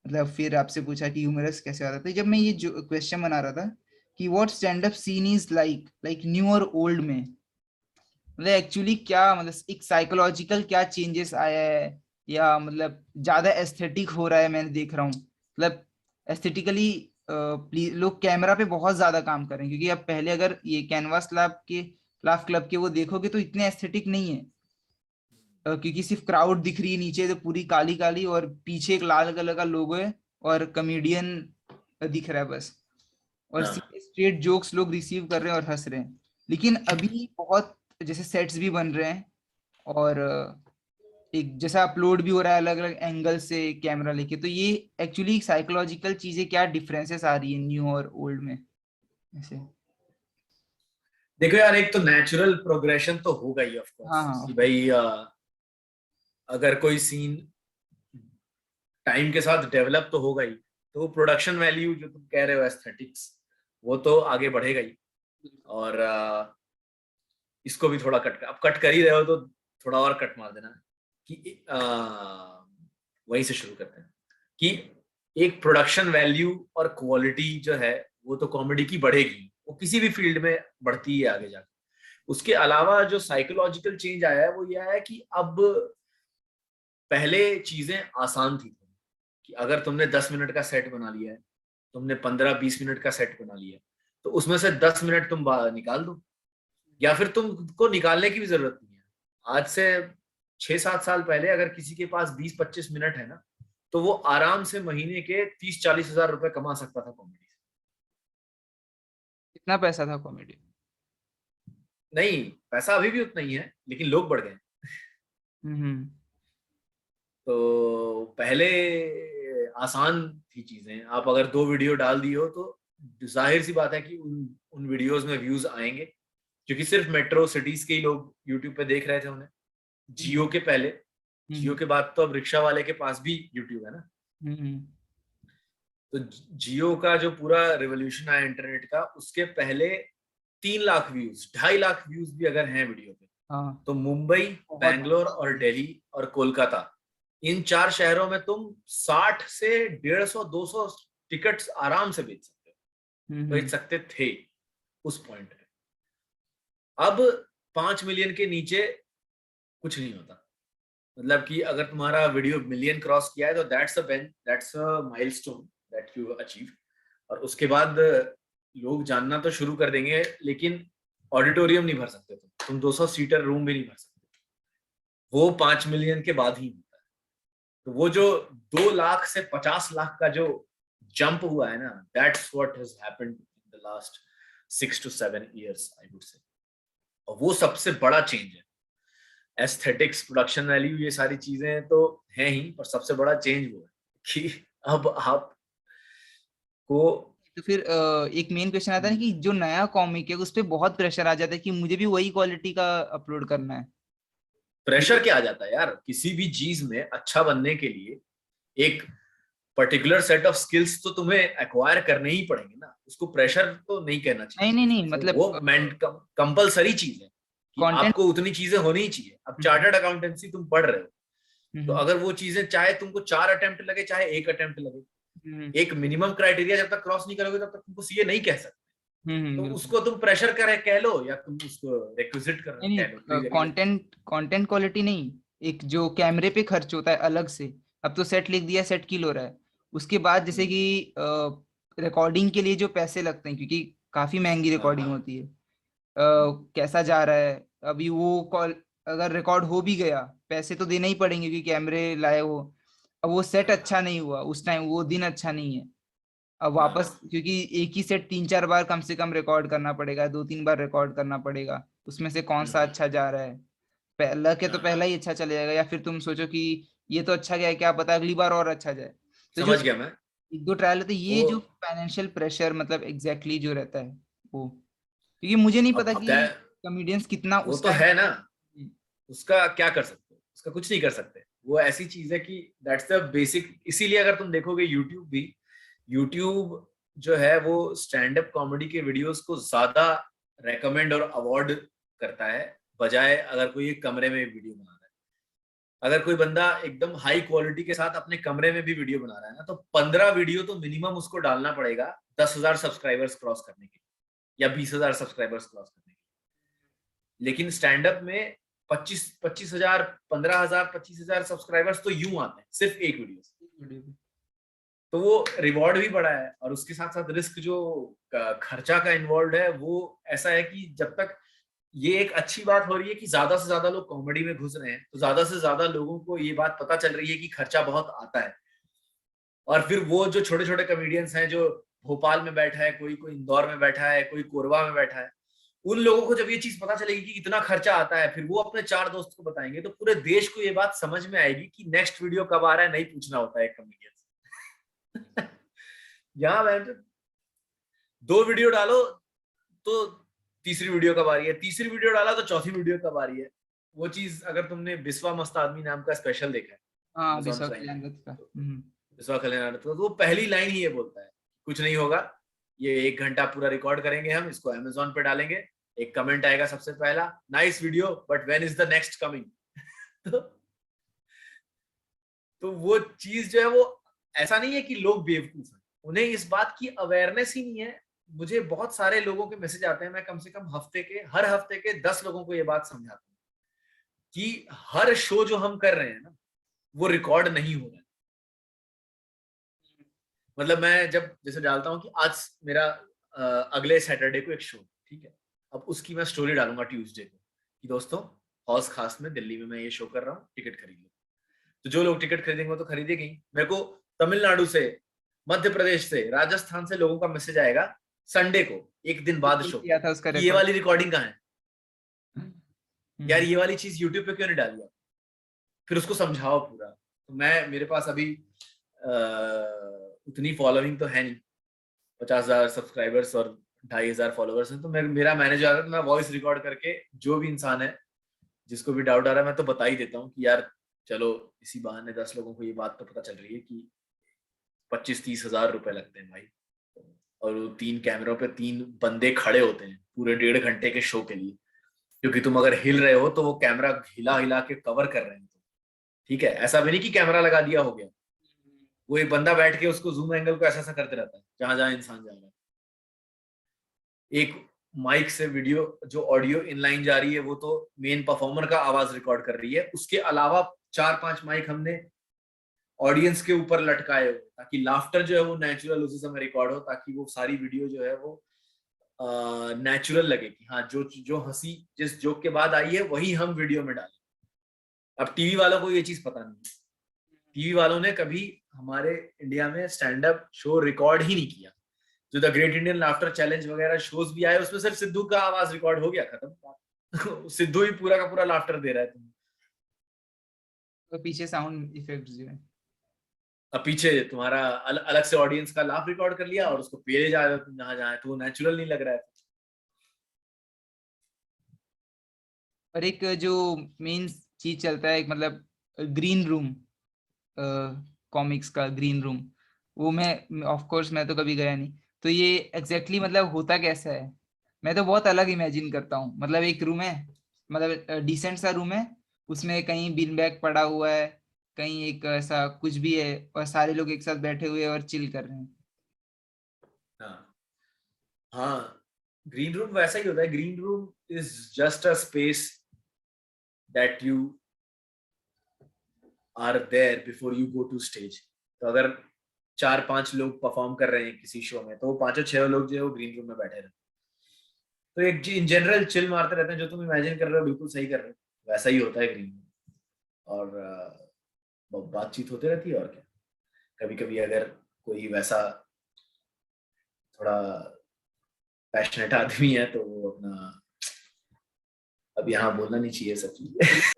B: मतलब फिर आपसे पूछा कि ह्यूमरस कैसे आता था, जब मैं ये जो क्वेश्चन बना रहा था कि what stand up scene is like new और ओल्ड में, मतलब एक्चुअली क्या, मतलब एक साइकोलॉजिकल क्या चेंजेस आया है, या मतलब ज्यादा एस्थेटिक हो रहा है, मैंने देख रहा हूँ मतलब एस्थेटिकली लोग कैमरा पे बहुत ज्यादा काम कर रहे हैं। क्योंकि अब पहले अगर ये कैनवास क्लाफ क्लब के वो देखोगे तो इतने एस्थेटिक नहीं है। क्योंकि सिर्फ क्राउड दिख रही है नीचे तो पूरी काली काली, और पीछे एक लाल कलर का लोगो है और कॉमेडियन दिख रहा है बस। और
A: हाँ,
B: सीधे स्ट्रेट जोक्स लोग रिसीव कर रहे हैं और हंस रहे हैं। लेकिन अभी बहुत जैसे सेट्स भी बन रहे हैं, और एक जैसा अपलोड भी हो रहा है अलग अलग एंगल से कैमरा लेके। तो ये एक्चुअली साइकोलॉजिकल चीजें क्या डिफरेंसेस आ रही है न्यू और ओल्ड में ऐसे।
A: देखो यार, एक तो नेचुरल प्रोग्रेशन तो होगा ही ऑफ
B: हाँ
A: कोर्स,
B: हाँ
A: कि
B: of course।
A: भाई अगर कोई सीन टाइम के साथ डेवलप तो होगा ही, तो वो प्रोडक्शन वैल्यू जो तुम कह रहे हो एस्थेटिक्स, वो तो आगे बढ़ेगा ही। और इसको भी थोड़ा कट कर, अब कट कर ही रहे हो तो थोड़ा और कट मार देना कि वहीं से शुरू करते हैं कि एक प्रोडक्शन वैल्यू और क्वालिटी जो है वो तो कॉमेडी की बढ़ेगी, वो किसी भी फील्ड में बढ़ती है आगे जाकर। उसके अलावा जो साइकोलॉजिकल चेंज आया है वो यह है कि अब पहले चीजें आसान थी कि अगर तुमने 10 मिनट का सेट बना लिया है, तुमने 15-20 मिनट का सेट बना लिया है, तो उसमें से 10 मिनट तुम निकाल दो, या फिर तुमको निकालने की भी जरूरत नहीं है। आज से 6-7 साल पहले अगर किसी के पास 20-25 मिनट है ना, तो वो आराम से महीने के 30-40 हजार रुपए कमा सकता था कॉमेडी से।
B: कितना पैसा था कॉमेडी?
A: नहीं, पैसा अभी भी उतना ही है, लेकिन लोग बढ़ गए।
B: हम्म।
A: तो पहले आसान थी चीजें, आप अगर 2 वीडियो डाल दिए हो तो जाहिर सी बात है कि उन वीडियोस में व्यूज आएंगे, क्योंकि सिर्फ मेट्रो सिटीज के ही लोग यूट्यूब पे देख रहे थे उन्हें। जियो के पहले, जियो के बाद तो अब रिक्शा वाले के पास भी यूट्यूब है ना। तो जियो का जो पूरा रिवॉल्यूशन आया इंटरनेट का, उसके पहले 3 लाख व्यूज, 2.5 लाख व्यूज भी अगर हैं वीडियो पे,
B: हाँ,
A: तो मुंबई, बैंगलोर और दिल्ली और कोलकाता, इन 4 शहरों में तुम 60 से 150-200 टिकट्स आराम से बेच सकते हो, बेच सकते थे उस पॉइंट पे। अब 5 मिलियन के नीचे कुछ नहीं होता। मतलब कि अगर तुम्हारा वीडियो मिलियन क्रॉस किया है तो that's a milestone that you achieve. और उसके बाद लोग जानना तो शुरू कर देंगे, लेकिन ऑडिटोरियम नहीं भर सकते तुम 200 सीटर रूम भी नहीं भर सकते, वो 5 मिलियन के बाद ही होता है। तो वो जो 2 लाख से 50 लाख का जो जंप हुआ है ना, that's what has happened in the last 6 to 7 years I would say. और वो सबसे बड़ा चेंज है। एस्थेटिक्स, प्रोडक्शन वैल्यू, ये सारी चीजें तो हैं ही, पर सबसे बड़ा चेंज वो है कि अब आप को
B: तो फिर एक मेन क्वेश्चन आता है ना कि जो नया कॉमिक है उस पे बहुत प्रेशर आ जाता है कि मुझे भी वही क्वालिटी का अपलोड करना है।
A: प्रेशर क्या आ जाता है यार, किसी भी चीज में अच्छा बनने के लिए एक पर्टिकुलर सेट ऑफ स्किल्स तो तुम्हें एक्वायर करने ही पड़ेंगे ना, उसको प्रेशर तो नहीं कहना
B: नहीं
A: चाहिए।
B: नहीं नहीं, मतलब
A: वो कंपलसरी चीज है कि
B: कंटेंट।
A: आपको उतनी चीजें होनी ही चाहिए। अब चार्टर्ड अकाउंटेंसी तुम पढ़ रहे हो, तो अगर वो चीजें चाहे तुमको 4 अटेम्प्ट लगे चाहे 1 अटेम्प्ट लगे, एक मिनिमम क्राइटेरिया जब तक क्रॉस नहीं करोगे तब तक तुमको सीए नहीं कह सकते। तो
B: बिल्कुल।
A: उसको तुम प्रेशर करे कह लो, या तुम उसको रिक्विजिट
B: नहीं
A: कह लो,
B: नहीं, कंटेंट क्वालिटी नहीं, एक जो कैमरे पे खर्च होता है अलग से। अब तो सेट लिख दिया, सेट किल हो रहा है। उसके बाद जैसे कि रिकॉर्डिंग के लिए जो पैसे लगते हैं, क्योंकि काफी महंगी रिकॉर्डिंग होती है, कैसा जा रहा है अभी वो कॉल, अगर रिकॉर्ड हो भी गया पैसे तो देना ही पड़ेंगे क्योंकि कैमरे लाए हो। अब वो सेट अच्छा नहीं हुआ उस टाइम, वो दिन अच्छा नहीं है, अब वापस क्योंकि एक ही सेट 3-4 बार कम से कम रिकॉर्ड करना पड़ेगा, 2-3 बार रिकॉर्ड करना पड़ेगा, उसमें से कौन सा अच्छा जा रहा है। पहला के तो पहला ही अच्छा चले जाएगा, या फिर तुम सोचो कि ये तो अच्छा गया है, क्या पता अगली बार और अच्छा जाए। तो जो
A: समझ गया मैं।
B: 1-2 ट्रायल होते हैं, ये
A: वो
B: जो फाइनेंशियल प्रेशर मतलब एग्जैक्टली जो रहता है वो, क्योंकि मुझे नहीं पता
A: अब
B: कि कॉमेडियंस कितना
A: वो
B: उस
A: तो
B: टाइम।
A: है ना, उसका क्या कर सकते हो, उसका कुछ नहीं कर सकते। वो ऐसी चीज है कि दैट्स द बेसिक। इसीलिए अगर तुम देखोगे यूट्यूब भी, यूट्यूब जो है वो स्टैंड अप कॉमेडी के वीडियोस को ज्यादा रेकमेंड और अवॉर्ड करता है, बजाय अगर कोई एक कमरे में वीडियो बना रहा है। अगर कोई बंदा एकदम हाई क्वालिटी के साथ अपने कमरे में भी वीडियो बना रहा है ना, तो 15 वीडियो तो मिनिमम उसको डालना पड़ेगा 10,000 सब्सक्राइबर्स क्रॉस करने के लिए, या 20,000 सब्सक्राइबर्स क्रॉस करने के लिए। लेकिन स्टैंड अप में 25,000, 15,000, 25,000 सब्सक्राइबर्स तो यूं आते हैं सिर्फ एक वीडियो से। तो वो रिवॉर्ड भी बड़ा है, और उसके साथ साथ रिस्क जो खर्चा का इन्वॉल्व है वो ऐसा है कि जब तक ये एक अच्छी बात हो रही है कि ज्यादा से ज्यादा लोग कॉमेडी में घुस रहे हैं, तो ज्यादा से ज्यादा लोगों को ये बात पता चल रही है कि खर्चा बहुत आता है। और फिर वो जो छोटे छोटे कॉमेडियंस हैं, जो भोपाल में बैठा है, कोई कोई इंदौर में बैठा है, कोई कोरबा में बैठा है, उन लोगों को जब ये चीज पता चलेगी कि इतना खर्चा आता है, फिर वो अपने 4 दोस्त को बताएंगे, तो पूरे देश को ये बात समझ में आएगी कि नेक्स्ट वीडियो कब आ रहा है नहीं पूछना होता है एक कॉमेडियन से। यहाँ मैं 2 वीडियो डालो तो तीसरी वीडियो कब आ रही है, तीसरी वीडियो डाला तो चौथी वीडियो कब आ रही है। वो चीज अगर तुमने बिस्वा मस्त आदमी नाम का स्पेशल देखा है,
B: हाँ
A: Amazon
B: विश्वा
A: Prime
B: कल्याण
A: में।
B: रथ का।
A: तो विश्वा कल्याण, तो वो पहली लाइन ही ये बोलता है, कुछ नहीं होगा, ये 1 घंटा पूरा रिकॉर्ड करेंगे हम, इसको अमेजोन पे डालेंगे, एक कमेंट आएगा सबसे पहला, nice video but when is the next coming. तो वो चीज जो है वो, ऐसा नहीं है कि लोग बेवकूफ हैं, उन्हें इस बात की अवेयरनेस ही नहीं है। मुझे बहुत सारे लोगों के मैसेज आते हैं, मैं कम से कम हर हफ्ते के 10 लोगों को ये बात समझाता हूँ कि हर शो जो हम कर रहे हैं ना, वो रिकॉर्ड नहीं हो रहा है। मतलब मैं जब जैसे डालता हूँ कि आज मेरा अगले सैटरडे को एक शो, ठीक है, अब उसकी मैं स्टोरी डालूंगा ट्यूसडे को कि दोस्तों हौस खास में दिल्ली में मैं ये शो कर रहा हूँ, टिकट खरीद लो। तो जो लोग टिकट खरीदेंगे वो तो खरीदेंगे ही। मेरे को तमिलनाडु से, मध्य प्रदेश से, राजस्थान से लोगों का मैसेज आएगा संडे को, एक दिन बाद शो,
B: किया था उसका
A: कि ये
B: रिकॉर्ड।
A: वाली रिकॉर्डिंग कहाँ है यार, ये वाली चीज यूट्यूब पे क्यों नहीं डाली आप, फिर उसको समझाओ पूरा। तो मैं, मेरे पास अभी उतनी फॉलोइंग तो है नहीं, 50,000 सब्सक्राइबर्स और 2,500 फॉलोअर्स हैं, तो मेरा मैनेजर आ रहा है, तो मैं वॉइस रिकॉर्ड करके जो भी इंसान है जिसको भी डाउट आ रहा है मैं तो बता ही देता हूँ कि यार चलो इसी बहाने 10 लोगों को ये बात तो पता चल रही है कि 25-30 हजार रुपए लगते हैं भाई, और वो 3 कैमरों पे 3 बंदे खड़े होते हैं पूरे 1.5 घंटे के शो के लिए, क्योंकि तुम अगर हिल रहे हो तो वो कैमरा हिला हिला के कवर कर रहे हैं, ठीक है, ऐसा भी नहीं कि कैमरा लगा दिया हो गया, वो एक बंदा बैठ के उसको जूम एंगल को ऐसा ऐसा करते रहता है जहां जहां इंसान जा रहा है। एक माइक से वीडियो जो ऑडियो इनलाइन जा रही है वो तो मेन परफॉर्मर का आवाज रिकॉर्ड कर रही है, उसके अलावा 4-5 माइक हमने ऑडियंस के ऊपर लटकाए हो ताकि लाफ्टर जो है वो नेचुरल उसी समय रिकॉर्ड हो, ताकि वो सारी वीडियो जो है वो नेचुरल लगे कि हाँ जो जो हंसी जिस जोक के बाद आई है वही हम वीडियो में डालें। अब टीवी वालों को ये चीज पता नहीं, टीवी वालों ने कभी हमारे इंडिया में स्टैंड अप शो रिकॉर्ड ही नहीं किया। जो the great Indian laughter challenge वगैरह शोज भी आए उसमें सिर्फ सिद्धू का आवाज रिकॉर्ड हो गया, खत्म। सिद्धू ही पूरा का पूरा लाफ्टर दे रहा है तुम्हें,
B: तो पीछे साउंड इफेक्ट्स जो है।
A: अब पीछे तुम्हारा अलग से ऑडियंस का लाफ रिकॉर्ड कर लिया और उसको पेले जा रहे हो तुम जहां जहां, तो वो नेचुरल नहीं लग रहा है।
B: और एक जो मेन चीज चलता है, एक मतलब ग्रीन रूम, कॉमिक्स का ग्रीन रूम, वो मैं ऑफ कोर्स मैं तो कभी गया नहीं, तो ये एग्जैक्टली मतलब होता कैसा है? मैं तो बहुत अलग इमेजिन करता हूँ। मतलब एक रूम है, मतलब डिसेंट सा रूम है, उसमें कहीं बिन बैग पड़ा हुआ है, कहीं एक ऐसा कुछ भी है, और सारे लोग एक साथ बैठे हुए और चिल कर रहे हैं।
A: हाँ हाँ, ग्रीन रूम वैसा ही होता है। Green room is just a space that you are there before you go to stage. तो अगर 4-5 लोग परफॉर्म कर रहे हैं किसी शो में, तो वो 5 6 लोग जो है वो ग्रीन रूम में बैठे रहते हैं, तो एक इन जनरल चिल मारते रहते हैं। जो तुम इमेजिन कर रहे हो बिल्कुल सही कर रहे हो, वैसा ही होता है ग्रीन रूम। और बातचीत होती रहती है और क्या। कभी कभी अगर कोई वैसा थोड़ा पैशनेट आदमी है तो वो अपना, अब यहाँ बोलना नहीं चाहिए सब चीज।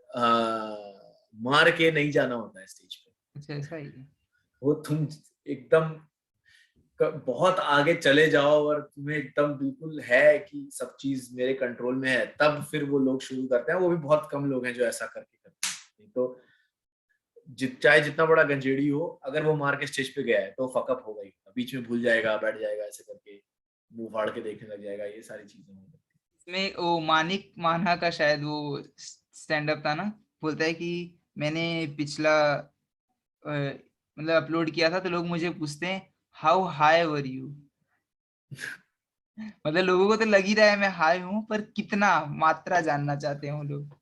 A: मार के नहीं जाना होता है स्टेज पे।
B: अच्छा ऐसा ही है।
A: वो तुम एकदम बहुत आगे चले जाओ और तुम्हें एकदम बिल्कुल है कि सब चीज मेरे कंट्रोल में है, तब फिर वो लोग शुरू करते हैं। वो भी बहुत कम लोग हैं जो ऐसा करके करते हैं, नहीं तो चाहे जितना बड़ा गंजेड़ी हो, अगर वो मार के स्टेज पे गया है तो फकअप होगा ही, बीच में भूल जाएगा, बैठ जाएगा ऐसे करके, मुंह फाड़ के देखने लग जाएगा, ये सारी चीजें होंगी।
B: इसमें वो मानिक मान्हा का शायद वो स्टैंड अप था ना, बोलता है कि मैंने पिछला मतलब अपलोड किया था तो लोग मुझे पूछते हैं हाउ हाई वर यू। मतलब लोगों को तो लग ही रहा है मैं हाई हूँ, पर कितना मात्रा जानना चाहते हैं वो लोग।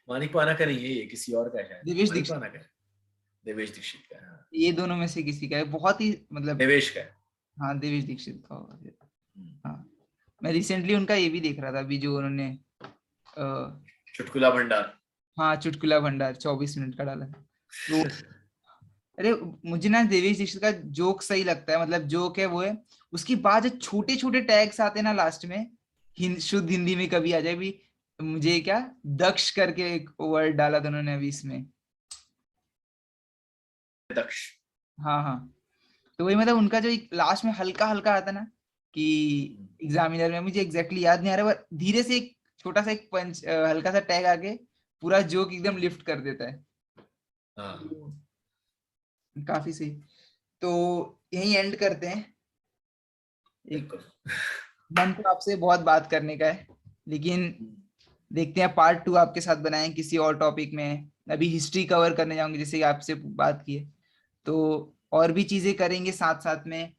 A: मानिक पाना का नहीं है ये, किसी और का है शायद।
B: देवेश
A: मानिक
B: दीक्षित,
A: पाना का है, देवेश दीक्षित का है। हाँ,
B: ये दोनों में से किसी का है, बहुत ही मतलब।
A: देवेश का है।
B: हाँ देवेश दीक्षित का होगा फिर। हाँ मैं रिसेंटली उनका ये भी देख रहा था अभी, जो उन्होंने
A: चुटकुला भंडार।
B: हाँ चुटकुला भंडार 24 मिनट का डाला था। तो अरे मुझे ना देवेश दीक्षित का जोक सही लगता है, मतलब जोक है वो है, उसके बाद जो छोटे छोटे टैग्स आते हैं ना लास्ट में, शुद्ध हिंदी में कभी आ जाए भी। मुझे क्या दक्ष करके एक वर्ड डाला था उन्होंने अभी इसमें।
A: दक्ष।
B: हाँ हाँ, तो वही मतलब उनका जो लास्ट में हल्का हल्का आता ना कि एग्जामिनर में, मुझे एग्जैक्टली याद नहीं आ रहा, पर धीरे से एक छोटा सा एक पंच हल्का सा टैग आके पूरा जोक एकदम लिफ्ट कर देता है।
A: हाँ
B: काफी सही। तो यही एंड करते हैं। एक
A: बिल्कुल।
B: मन तो आपसे बहुत बात करने का है, लेकिन देखते हैं पार्ट 2 आपके साथ बनाएं किसी और टॉपिक में। अभी हिस्ट्री कवर करने जाऊंगी जैसे कि आपसे बात की है, तो और भी चीजें करेंगे साथ साथ में।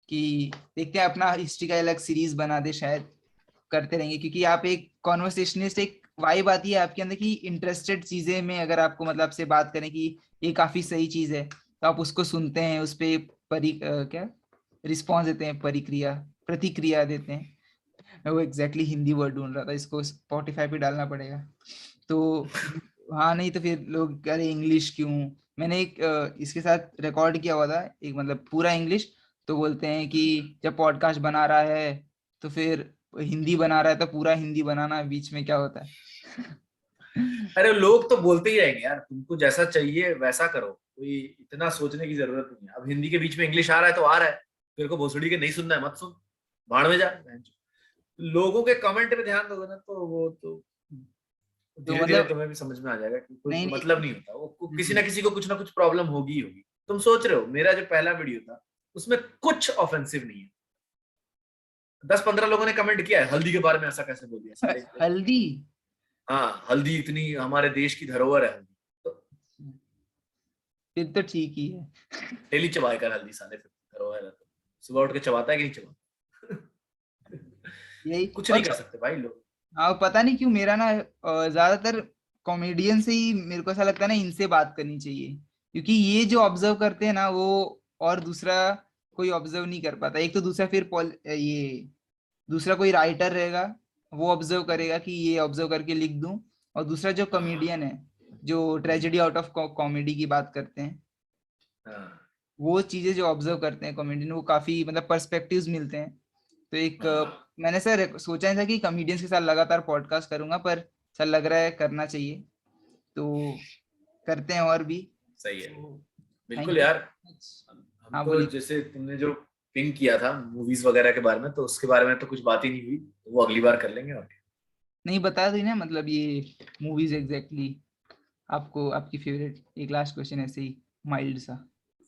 B: कि देखते हैं अपना हिस्ट्री का अलग सीरीज बना दे शायद, करते रहेंगे क्योंकि आप एक कॉन्वर्सेशनिस्ट, एक वाइब आती है आपके अंदर की इंटरेस्टेड चीजें में। अगर आपको मतलब आपसे बात करें कि ये काफी सही चीज है, तो आप उसको सुनते हैं, उस पे क्या रिस्पॉन्स देते हैं, परिक्रिया प्रतिक्रिया देते हैं। मैं वो एग्जैक्टली हिंदी वर्ड ढूंढ रहा था, इसको स्पॉटिफाई पे डालना पड़ेगा। तो हाँ, नहीं तो फिर लोग कह रहे इंग्लिश क्यों। मैंने एक इसके साथ रिकॉर्ड किया हुआ था एक, मतलब पूरा इंग्लिश। तो बोलते हैं कि जब पॉडकास्ट बना रहा है तो फिर हिंदी बना रहा है तो पूरा हिंदी बनाना, बीच में क्या होता है।
A: अरे लोग तो बोलते ही रहेंगे यार, तुमको जैसा चाहिए वैसा करो, कोई इतना सोचने की जरूरत नहीं है। अब हिंदी के बीच में इंग्लिश आ रहा है तो आ रहा है, तेरे को भोसड़ी के नहीं सुनना है मत सुन, भाड़ में जा। लोगों के कमेंट पे ध्यान दोगे ना तो वो तो
B: तो
A: धीरे धीरे
B: मतलब
A: तुम्हें भी समझ में आ जाएगा कि कोई
B: नहीं
A: मतलब
B: नहीं।
A: नहीं होता वो, किसी ना
B: हम्म,
A: किसी को कुछ ना कुछ प्रॉब्लम होगी ही होगी। तुम सोच रहे हो मेरा जो पहला वीडियो था उसमें कुछ ऑफेंसिव नहीं है, 10-15 लोगों ने कमेंट किया है हल्दी के बारे में ऐसा कैसे बोल दिया साले।
B: हल्दी।
A: हाँ हल्दी इतनी हमारे देश की धरोहर है हल्दी, तो
B: फिर तो ठीक ही है।
A: डेली चबाए कर हल्दी साले, फिर धरोहर है तो सुबह उठ के चबाता है कि नहीं चबाता।
B: यही।
A: कुछ
B: और
A: नहीं कर सकते भाई लोग।
B: हाँ, पता नहीं क्यों मेरा ना ज्यादातर कॉमेडियन से ही मेरे को ऐसा लगता है ना, इनसे बात करनी चाहिए। क्योंकि ये जो ऑब्जर्व करते हैं ना वो, और दूसरा कोई ऑब्जर्व नहीं कर पाता। एक तो दूसरा फिर ये दूसरा कोई राइटर रहेगा, वो ऑब्जर्व करेगा कि ये ऑब्जर्व करके लिख दूं। और दूसरा जो कॉमेडियन है, जो ट्रेजेडी आउट ऑफ कॉमेडी की बात करते हैं,
A: हाँ
B: वो चीजें जो ऑब्जर्व करते हैं कॉमेडियन, वो काफी मतलब पर्सपेक्टिव्स मिलते हैं। तो एक
A: हाँ
B: मैंने सर सोचा नहीं था कि कॉमेडियंस के साथ लगातार पॉडकास्ट करूंगा, पर सर लग रहा है करना चाहिए। तो करते हैं और भी।
A: सही है।
B: तो
A: बिल्कुल
B: थैंक यू।
A: यार। हम
B: हाँ
A: तो
B: बोलिए।
A: जैसे तुमने जो पिंग किया था मूवीज वगैरह के बारे में, तो उसके बारे में तो कुछ बात ही नहीं हुई, तो वो अगली बार कर लेंगे। और
B: नहीं बता दी ना, मतलब ये मूवीज एग्जैक्टली आपको आपकी फेवरेट, एक लास्ट क्वेश्चन ऐसे ही माइल्ड सा।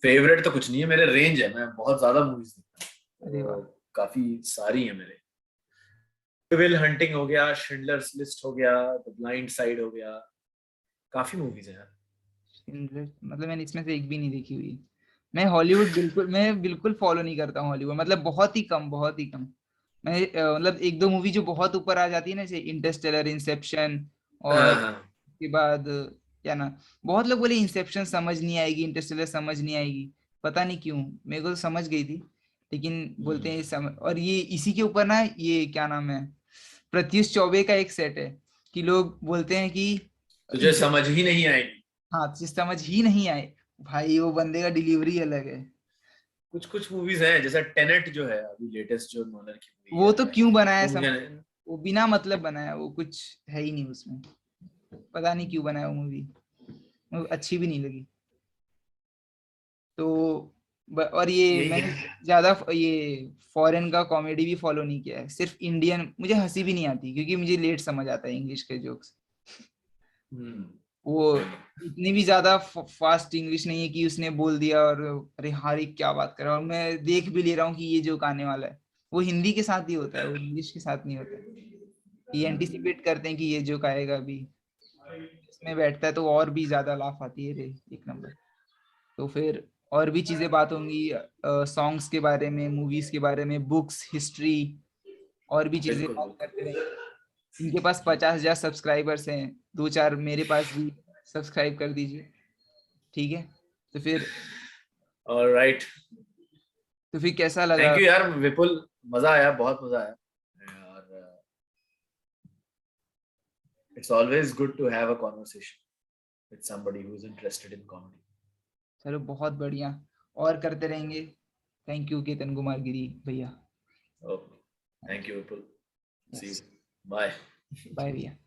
A: फेवरेट तो कुछ नहीं है, मेरे रेंज है, मैं बहुत ज्यादा मूवीज देखता हूँ
B: अरे वाह।
A: तो काफी सारी है मेरे। विल हंटिंग हो गया, शिंडलर्स लिस्ट हो गया, द ब्लाइंड साइड हो गया, काफी मूवीज है यार।
B: मतलब मैंने इसमें से एक भी नहीं देखी हुई। मैं बिल्कुल फॉलो नहीं करता हूँ हॉलीवुड, मतलब बहुत ही कम, बहुत ही कम। मैं मतलब एक दो मूवी जो बहुत ऊपर आ जाती है ना, जैसे इंटरस्टेलर, इंसेप्शन,
A: हाँ
B: और
A: हाँ।
B: उसके बाद क्या ना, बहुत लोग बोले इंसेप्शन समझ नहीं आएगी, इंटरस्टेलर समझ नहीं आएगी। पता नहीं क्यों, मेरे को तो समझ गई थी। लेकिन बोलते हैं समझ, और ये इसी के ऊपर ना, ये क्या नाम है, प्रत्युष चौबे का एक सेट है कि लोग बोलते हैं कि
A: तुझे समझ ही नहीं आएगी।
B: हाँ, चीज समझ ही नहीं आए। भाई वो बंदे का डिलीवरी अलग है।
A: कुछ कुछ मूवीज हैं जैसा टेनेट जो है अभी लेटेस्ट जो नोलन की मूवी
B: वो
A: है,
B: तो क्यों बनाया
A: वो मुझे
B: वो बिना मतलब बनाया, वो कुछ है ही नहीं उसमें। पता नहीं क्यों बनाया वो मूवी, वो अच्छी भी नहीं लगी। तो और ये
A: यही
B: मैंने
A: है।
B: ज्यादा ये फॉरेन का कॉमेडी भी फॉलो नहीं किया है, सिर्फ इंडियन। मुझे हंसी भी नहीं आती क्योंकि मुझे लेट समझ आता है इंग्लिश के जोक्स।
A: हम्म।
B: वो इतनी भी ज्यादा फास्ट इंग्लिश नहीं है कि उसने बोल दिया और अरे हारी क्या बात कर रहा है, और मैं देख भी ले रहा हूँ कि ये जोक आने वाला है। वो हिंदी के साथ ही होता है, वो इंग्लिश के साथ नहीं होता है। ये एंटिसिपेट करते हैं कि ये जोक आएगा अभी, इसमें बैठता है तो और भी ज्यादा लाफ आती है रे, एक नंबर। तो फिर और भी चीजें बात होंगी, सॉन्ग्स के बारे में, मूवीज के बारे में, बुक्स, हिस्ट्री, और भी चीजें
A: बिल्कुल
B: बात करते
A: बिल्कुल।
B: रहेंगे। इनके पास 50,000 सब्सक्राइबर्स हैं, दो चार मेरे पास भी, सब्सक्राइब कर दीजिए। ठीक है। तो फिर
A: ऑलराइट।
B: तो फिर कैसा लगा।
A: थैंक यू यार विपुल, मजा आया, बहुत मजा आया। और it's always good to have a conversation with somebody who is interested in comedy.
B: चलो बहुत बढ़िया, और करते रहेंगे। थैंक यू केतन कुमार गिरी भैया।
A: Okay, thank you Vipul, see you,
B: yes.
A: Bye.
B: Bye भैया।